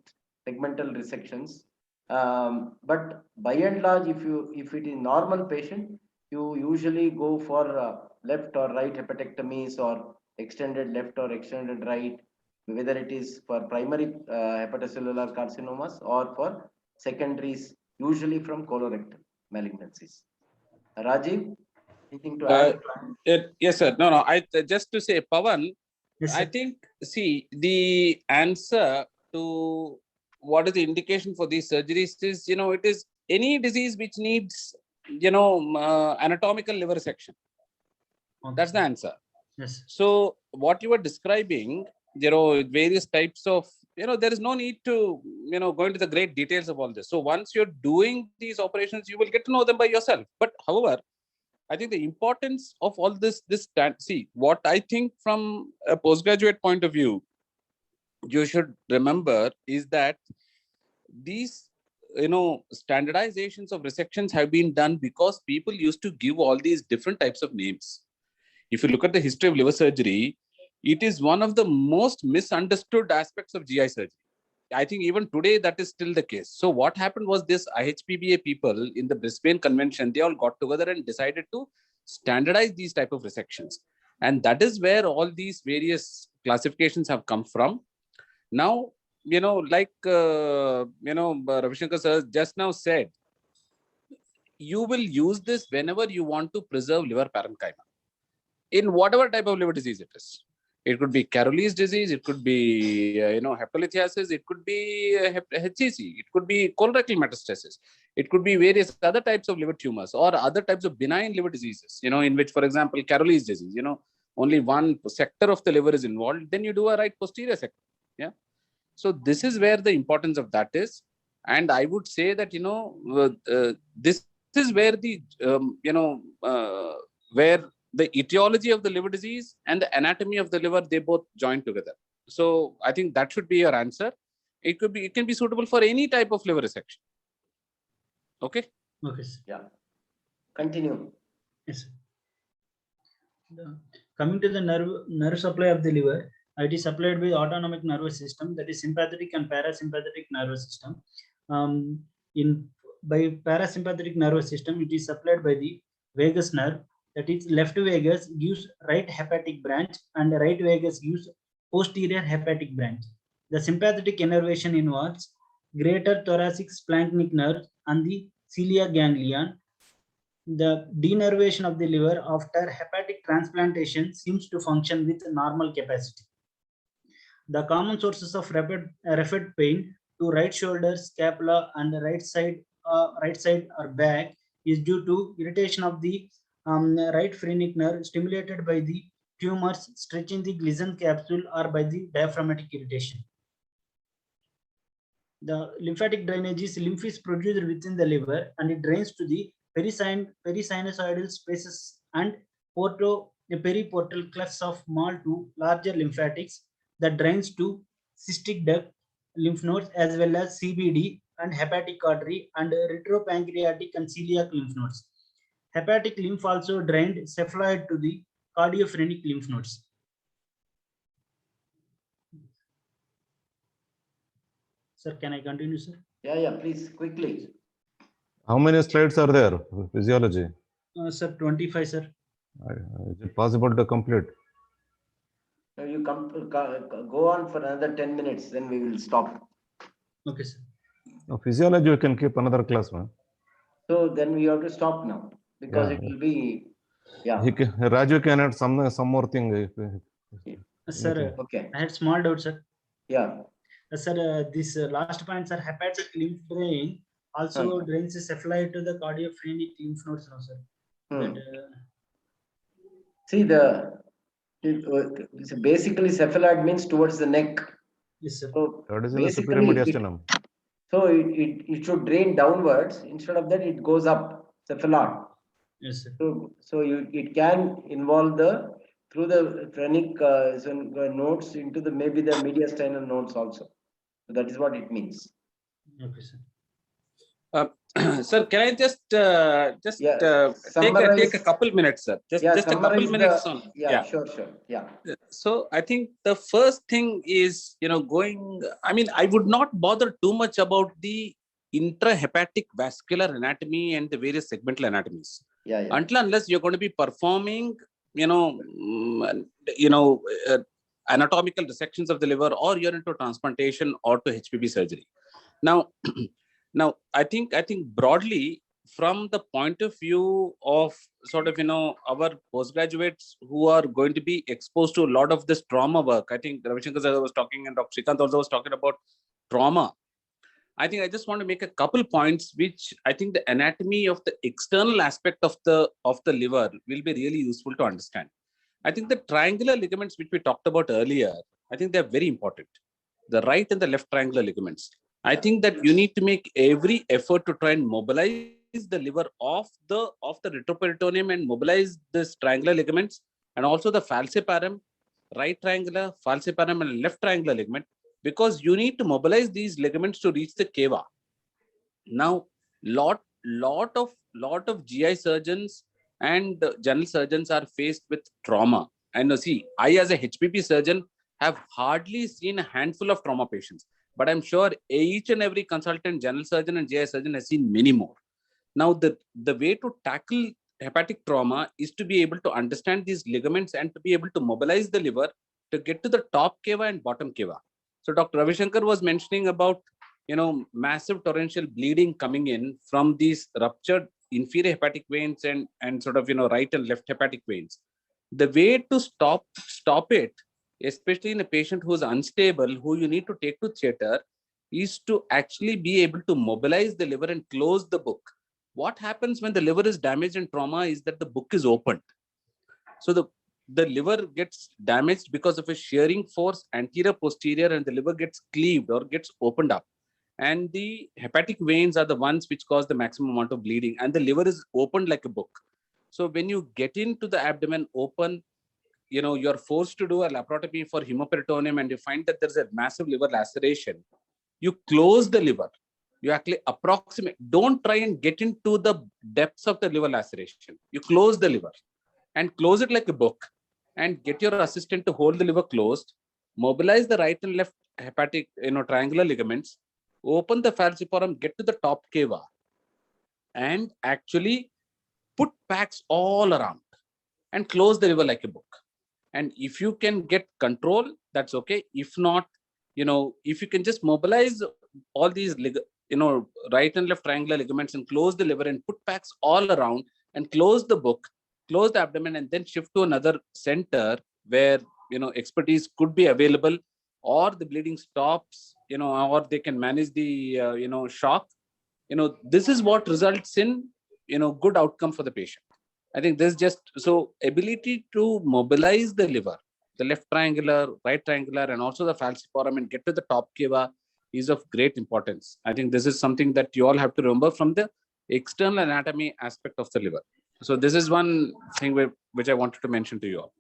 resections. But by and large, if it is normal patient, you usually go for left or right hepatectomies or extended left or extended right, whether it is for primary hepatocellular carcinomas or for secondaries, usually from colorectal malignancies. Rajiv, anything to add? Yes, sir. No, just to say, Pavan, Yes, I sir. think, see, the answer to what is the indication for these surgeries is, it is any disease which needs, anatomical liver resection. Okay. That's the answer. Yes. So what you were describing, various types of, there is no need to, go into the great details of all this. So once you're doing these operations, you will get to know them by yourself. But however, I think the importance of all this, see, what I think from a postgraduate point of view, you should remember is that these, standardizations of resections have been done because people used to give all these different types of names. If you look at the history of liver surgery, it is one of the most misunderstood aspects of GI surgery. I think even today that is still the case. So what happened was this IHPBA people in the Brisbane Convention, they all got together and decided to standardize these type of resections. And that is where all these various classifications have come from. Now, like, Ravi Shankar sir just now said, you will use this whenever you want to preserve liver parenchyma in whatever type of liver disease it is. It could be Caroli's disease, it could be, hepatolithiasis, it could be HCC, it could be colorectal metastasis, it could be various other types of liver tumors or other types of benign liver diseases, in which, for example, Caroli's disease, only one sector of the liver is involved, then you do a right posterior sector. Yeah. So this is where the importance of that is. And I would say that, this is where the, where the etiology of the liver disease and the anatomy of the liver, they both join together. So I think that should be your answer. It can be suitable for any type of liver resection. Okay. Okay, sir. Yeah. Continue. Yes. Coming to the nerve supply of the liver, it is supplied by autonomic nervous system, that is sympathetic and parasympathetic nervous system. By parasympathetic nervous system, it is supplied by the vagus nerve, that is left vagus gives right hepatic branch and right vagus gives posterior hepatic branch. The sympathetic innervation involves greater thoracic splanchnic nerve and the cilia ganglion. The denervation of the liver after hepatic transplantation seems to function with normal capacity. The common sources of rapid pain to right shoulder, scapula, and the right side or back is due to irritation of the right phrenic nerve stimulated by the tumors stretching the Gleason capsule or by the diaphragmatic irritation. The lymphatic drainage is lymph is produced within the liver and it drains to the perisinusoidal spaces and periportal clefts of small to larger lymphatics that drains to cystic duct lymph nodes as well as CBD and hepatic artery and retropancreatic and celiac lymph nodes. Hepatic lymph also drained cephaloid to the cardiophrenic lymph nodes. Sir, can I continue, sir? Yeah, please, quickly. How many slides are there? Physiology. Sir, 25, sir. Is it possible to complete? Now you go on for another 10 minutes, then we will stop. Okay, sir. No, physiology we can keep another class, man. So then we have to stop now because Yeah, it will be, yeah, Raju can add some more thing. Sir, anything. okay, I had small doubt, sir. yeah. Sir, this last point, sir, hepatic lymph drain also drains the cephalite to the cardiophrenic lymph nodes, no, sir. Hmm. That, See so basically cephalad means towards the neck. yes, sir. So That is in the superior basically, mediastinum. it should drain downwards. Instead of that, it goes up, cephalad. Yes, sir. So it can involve through the phrenic nodes into maybe the mediastinal nodes also. So that is what it means. Okay, sir. Sir, can I just Yeah, take a couple minutes, sir? Just a couple summarize minutes on. Yeah, sure. Yeah. So I think the first thing is, I mean, I would not bother too much about the intrahepatic vascular anatomy and the various segmental anatomies. Yeah. Until unless you're going to be performing, anatomical dissections of the liver, or you're into transplantation or to HPB surgery. Now, I think broadly, from the point of view of sort of, our postgraduates who are going to be exposed to a lot of this trauma work, I think Ravi Shankar sir was talking and Dr. Srikanth also was talking about trauma. I think I just want to make a couple points, which I think the anatomy of the external aspect of the liver will be really useful to understand. I think the triangular ligaments, which we talked about earlier, I think they're very important. The right and the left triangular ligaments. I think that you need to make every effort to try and mobilize the liver off the retroperitoneum and mobilize this triangular ligaments, and also the falciparum, right triangular, falciparum, and left triangular ligament, because you need to mobilize these ligaments to reach the cava. Now, lot of GI surgeons and general surgeons are faced with trauma. And see, I as a HPP surgeon have hardly seen a handful of trauma patients, but I'm sure each and every consultant, general surgeon and GI surgeon has seen many more. Now, the way to tackle hepatic trauma is to be able to understand these ligaments and to be able to mobilize the liver to get to the top cava and bottom cava. So Dr. Ravi Shankar was mentioning about, massive torrential bleeding coming in from these ruptured inferior hepatic veins and sort of, right and left hepatic veins. The way to stop it, especially in a patient who is unstable, who you need to take to theater, is to actually be able to mobilize the liver and close the book. What happens when the liver is damaged in trauma is that the book is opened. So the liver gets damaged because of a shearing force anterior posterior, and the liver gets cleaved or gets opened up. And the hepatic veins are the ones which cause the maximum amount of bleeding, and the liver is opened like a book. So when you get into the abdomen open, you're forced to do a laparotomy for hemoperitoneum, and you find that there's a massive liver laceration. You close the liver. You actually approximate. Don't try and get into the depths of the liver laceration. You close the liver and close it like a book, and get your assistant to hold the liver closed, mobilize the right and left hepatic, triangular ligaments, open the falciparum, get to the top cava, and actually put packs all around and close the liver like a book. And if you can get control, that's okay. If not, if you can just mobilize all these, right and left triangular ligaments and close the liver and put packs all around and close the book, close the abdomen, and then shift to another center where, expertise could be available, or the bleeding stops, or they can manage the, shock. This is what results in, good outcome for the patient. I think this just, so ability to mobilize the liver, the left triangular, right triangular, and also the falciparum, and get to the top cava is of great importance. I think this is something that you all have to remember from the external anatomy aspect of the liver. So this is one thing which I wanted to mention to you all.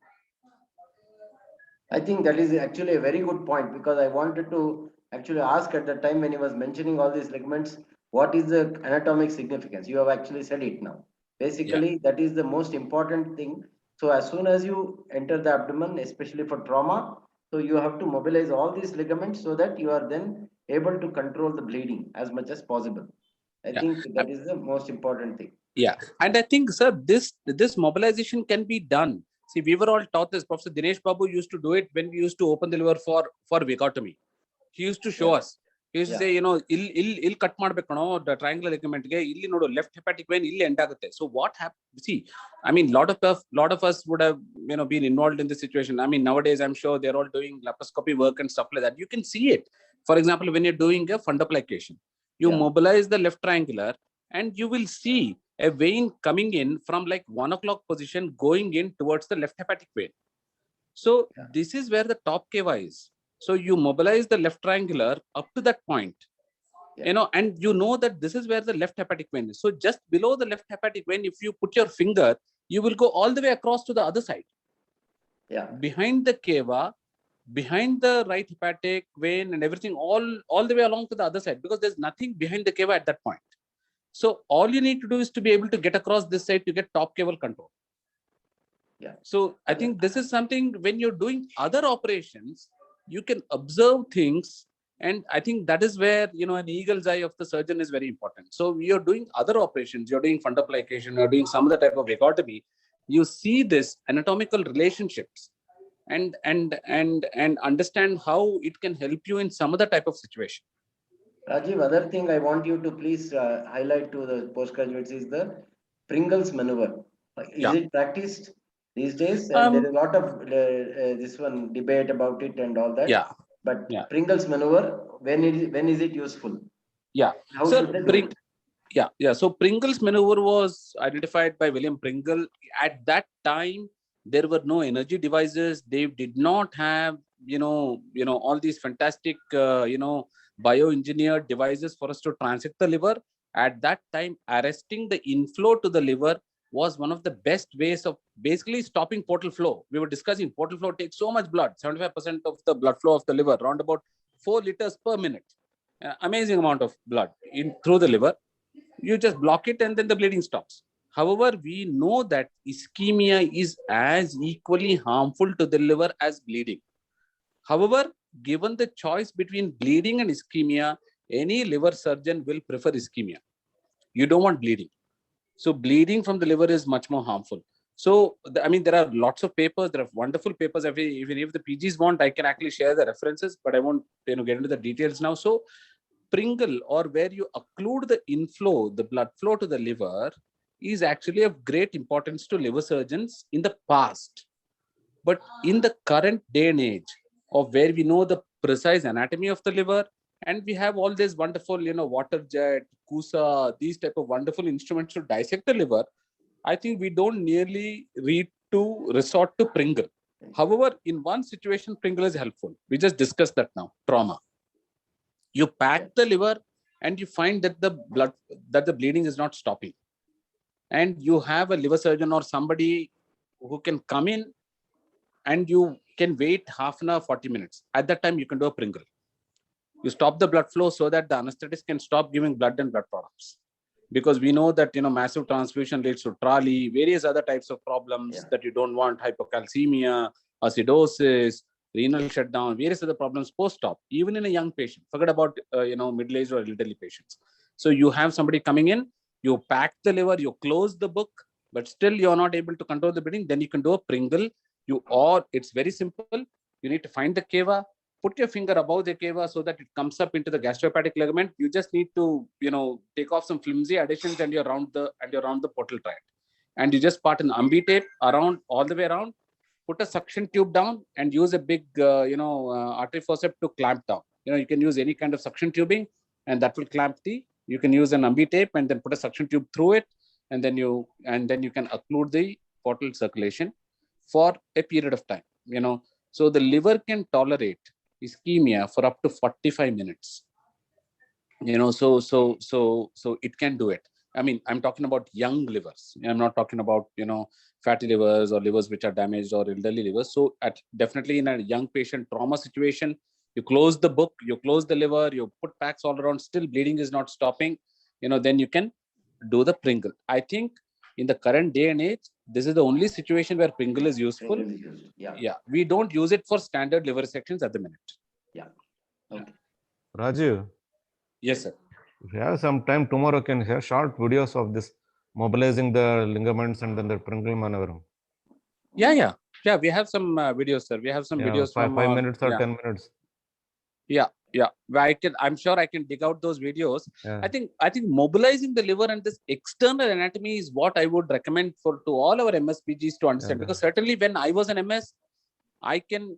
I think that is actually a very good point, because I wanted to actually ask at the time when he was mentioning all these ligaments, what is the anatomic significance? You have actually said it now. Basically, that is the most important thing. So as soon as you enter the abdomen, especially for trauma, so you have to mobilize all these ligaments so that you are then able to control the bleeding as much as possible. I think that is the most important thing. Yeah, and I think, sir, this mobilization can be done. See, we were all taught this. Professor Dinesh Babu used to do it when we used to open the liver for vagotomy. He used to show Yeah. us. He used to Yeah. say, ill cut the triangular ligament ge illi nodu left hepatic vein illi end agutte. So what happened? See, I mean, lot of us would have been involved in this situation. I mean, nowadays I'm sure they're all doing laparoscopy work and stuff like that. You can see it. For example, when you're doing a fundoplication, you Yeah. mobilize the left triangular, and you will see a vein coming in from like 1 o'clock position going in towards the left hepatic vein. So Yeah. this is where the top cava is. So you mobilize the left triangular up to that point, Yeah. and you know that this is where the left hepatic vein is. So just below the left hepatic vein, if you put your finger, you will go all the way across to the other side. Yeah. Behind the cava, behind the right hepatic vein and everything, all the way along to the other side, because there's nothing behind the cava at that point. So all you need to do is to be able to get across this side to get top caval control. Yeah. So I think this is something when you're doing other operations, you can observe things. And I think that is where, an eagle's eye of the surgeon is very important. So you're doing other operations, you're doing fundoplication, you're doing some other type of vagotomy, you see this anatomical relationships and understand how it can help you in some other type of situation. Rajiv, other thing I want you to please highlight to the postgraduates is the Pringle's maneuver. Is Yeah. it practiced these days? And there is a lot of this one debate about it and all that. Yeah. But Yeah. Pringle's maneuver, when is it useful? Yeah. How So should they do it? Yeah. So Pringle's maneuver was identified by William Pringle. At that time, there were no energy devices. They did not have, all these fantastic, bioengineered devices for us to transect the liver. At that time, arresting the inflow to the liver was one of the best ways of basically stopping portal flow. We were discussing portal flow takes so much blood, 75% of the blood flow of the liver, around about 4 liters per minute. Amazing amount of blood through the liver. You just block it and then the bleeding stops. However, we know that ischemia is as equally harmful to the liver as bleeding. However, given the choice between bleeding and ischemia, any liver surgeon will prefer ischemia. You don't want bleeding. So bleeding from the liver is much more harmful. So, I mean, there are lots of papers. There are wonderful papers. Even if the PGs want, I can actually share the references, but I won't get into the details now. So Pringle, or where you occlude the inflow, the blood flow to the liver, is actually of great importance to liver surgeons in the past. But in the current day and age, of where we know the precise anatomy of the liver, and we have all these wonderful, water jet, CUSA, these type of wonderful instruments to dissect the liver, I think we don't nearly need to resort to Pringle. However, in one situation, Pringle is helpful. We just discussed that now, trauma. You pack the liver and you find that the bleeding is not stopping. And you have a liver surgeon or somebody who can come in, and you can wait half an hour, 40 minutes. At that time, you can do a Pringle. You stop the blood flow so that the anesthetist can stop giving blood and blood products. Because we know that, massive transfusion leads to TRALI, various other types of problems that you don't want, hypocalcemia, acidosis, renal shutdown, various other problems post-op, even in a young patient. Forget about, middle-aged or elderly patients. So you have somebody coming in, you pack the liver, you close the book, but still you're not able to control the bleeding, then you can do a Pringle. It's very simple. You need to find the cava, put your finger above the cava so that it comes up into the gastrohepatic ligament. You just need to, take off some flimsy additions and you're around the portal tract. And you just part an Ambi tape around, all the way around, put a suction tube down and use a big, artery forceps to clamp down. You can use any kind of suction tubing and that will clamp you can use an Ambi tape and then put a suction tube through it. And then you can occlude the portal circulation for a period of time, So the liver can tolerate ischemia for up to 45 minutes. So it can do it. I mean, I'm talking about young livers. I'm not talking about, fatty livers or livers which are damaged or elderly livers. So definitely in a young patient trauma situation, you close the book, you close the liver, you put packs all around, still bleeding is not stopping, then you can do the Pringle. I think in the current day and age, this is the only situation where Pringle is useful. Pringle is used. Yeah. We don't use it for standard liver sections at the minute. Yeah. Okay. Rajiv, Yes, sir. if you have some time tomorrow, can share short videos of this mobilizing the ligaments and then the Pringle maneuver. Yeah. We have some videos, sir. We have some Yeah, videos from 5 minutes or yeah. 10 minutes. Yeah. I'm sure I can dig out those videos. Yeah. I think mobilizing the liver and this external anatomy is what I would recommend to all our MSPGs to understand. Yeah. Because certainly when I was an MS, I can,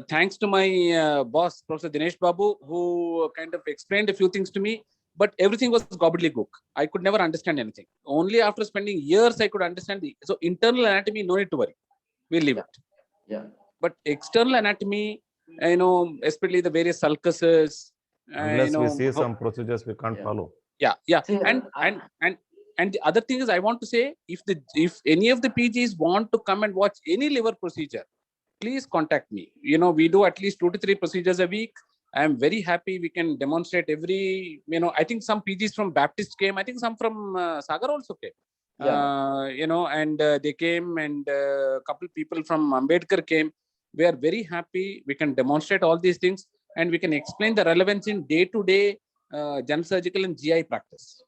thanks to my boss, Professor Dinesh Babu, who kind of explained a few things to me, but everything was gobbledygook. I could never understand anything. Only after spending years, I could understand so internal anatomy, no need to worry. We'll leave it. Yeah. But external anatomy, especially the various sulcuses, Unless we see some procedures we can't Yeah. follow. Yeah. See, And the other thing is, I want to say, if any of the PGs want to come and watch any liver procedure, please contact me. We do at least 2 to 3 procedures a week. I am very happy. We can demonstrate every, I think some PGs from Baptist came. I think some from Sagar also came. And they came, and a couple people from Ambedkar came. We are very happy. We can demonstrate all these things, and we can explain the relevance in day-to-day general surgical and GI practice.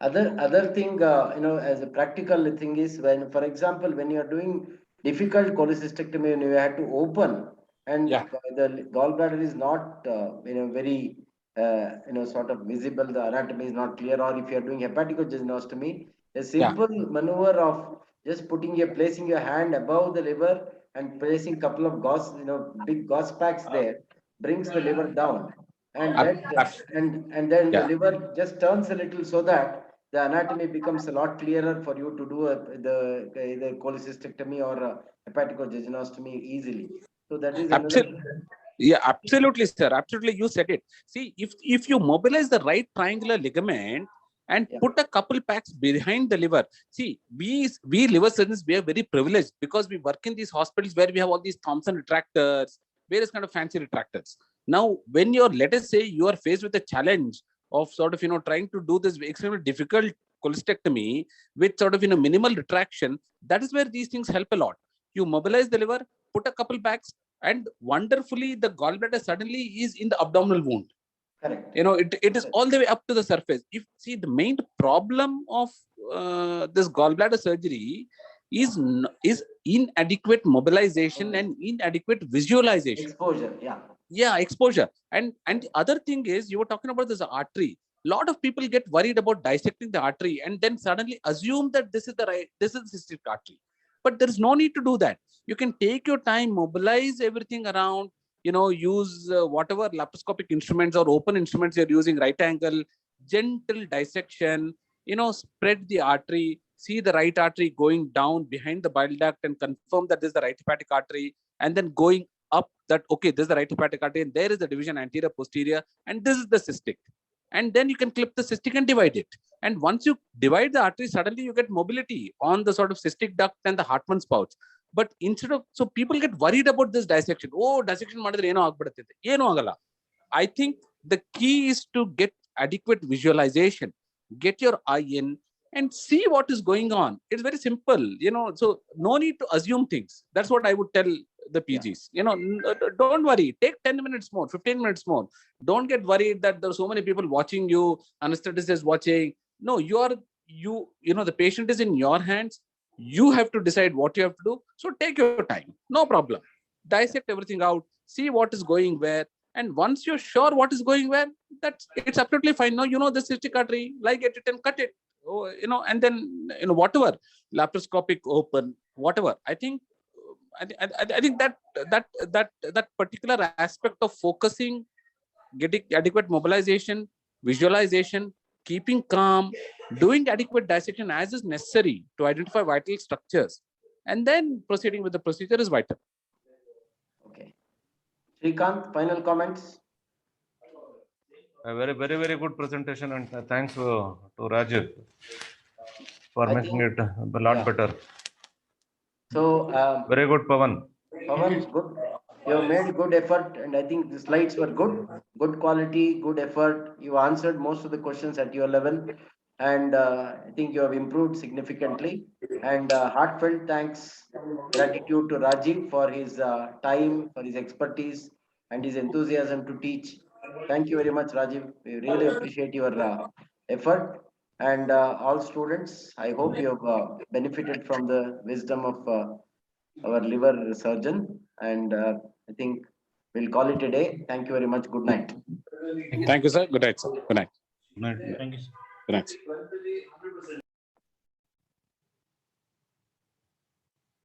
Other thing, as a practical thing is when, for example, when you are doing difficult cholecystectomy, when you have to open and the gallbladder is not, very, sort of visible, the anatomy is not clear, or if you are doing hepaticogynostomy, a simple maneuver of just placing your hand above the liver and placing couple of gauze, big gauze packs there, brings the liver down. And and then the liver just turns a little so that the anatomy becomes a lot clearer for you to do either cholecystectomy or hepaticogynostomy easily. So that is another. Yeah, absolutely, sir. Absolutely, you said it. See, if you mobilize the right triangular ligament and put a couple packs behind the liver. See, we liver surgeons, we are very privileged because we work in these hospitals where we have all these Thompson retractors, various kind of fancy retractors. Now, when let us say you are faced with a challenge of sort of, trying to do this extremely difficult cholecystectomy with sort of, minimal retraction, that is where these things help a lot. You mobilize the liver, put a couple packs, and wonderfully, the gallbladder suddenly is in the abdominal wound. Correct. It is all the way up to the surface. See, the main problem of this gallbladder surgery is inadequate mobilization and inadequate visualization. Exposure, exposure. And the other thing is, you were talking about this artery. A lot of people get worried about dissecting the artery and then suddenly assume that this is the cystic artery. But there is no need to do that. You can take your time, mobilize everything around, use whatever laparoscopic instruments or open instruments you're using, right angle, gentle dissection, spread the artery, see the right artery going down behind the bile duct and confirm that this is the right hepatic artery, and then going up that, okay, this is the right hepatic artery and there is the division anterior, posterior, and this is the cystic. And then you can clip the cystic and divide it. And once you divide the artery, suddenly you get mobility on the sort of cystic duct and the Hartmann's pouch. But so people get worried about this dissection. Oh, dissection madidre eno agbidutte. Eno agala. I think the key is to get adequate visualization, get your eye in and see what is going on. It's very simple, so no need to assume things. That's what I would tell the PGs. Don't worry, take 10 minutes more, 15 minutes more. Don't get worried that there are so many people watching you, anesthetist is watching. No, the patient is in your hands. You have to decide what you have to do. So take your time, no problem. Dissect everything out, see what is going where. And once you're sure what is going where, it's absolutely fine. Now, the cystic artery, ligate it and cut it. And then, whatever, laparoscopic open, whatever. I think that particular aspect of focusing, getting adequate mobilization, visualization, keeping calm, doing adequate dissection as is necessary to identify vital structures, and then proceeding with the procedure is vital. Okay. Srikanth, final comments? A very, very, very good presentation, and thanks to Rajiv for making it a lot better. So, very good, Pawan. Pawan, good. You have made good effort, and I think the slides were good quality, good effort. You answered most of the questions at your level, and I think you have improved significantly. And heartfelt thanks, gratitude to Rajiv for his time, for his expertise, and his enthusiasm to teach. Thank you very much, Rajiv. We really appreciate your effort. And all students, I hope you have benefited from the wisdom of our liver surgeon. And I think we'll call it a day. Thank you very much. Good night. Thank you, sir. Good night, sir. Good night. Night. Thank you, sir. Good night.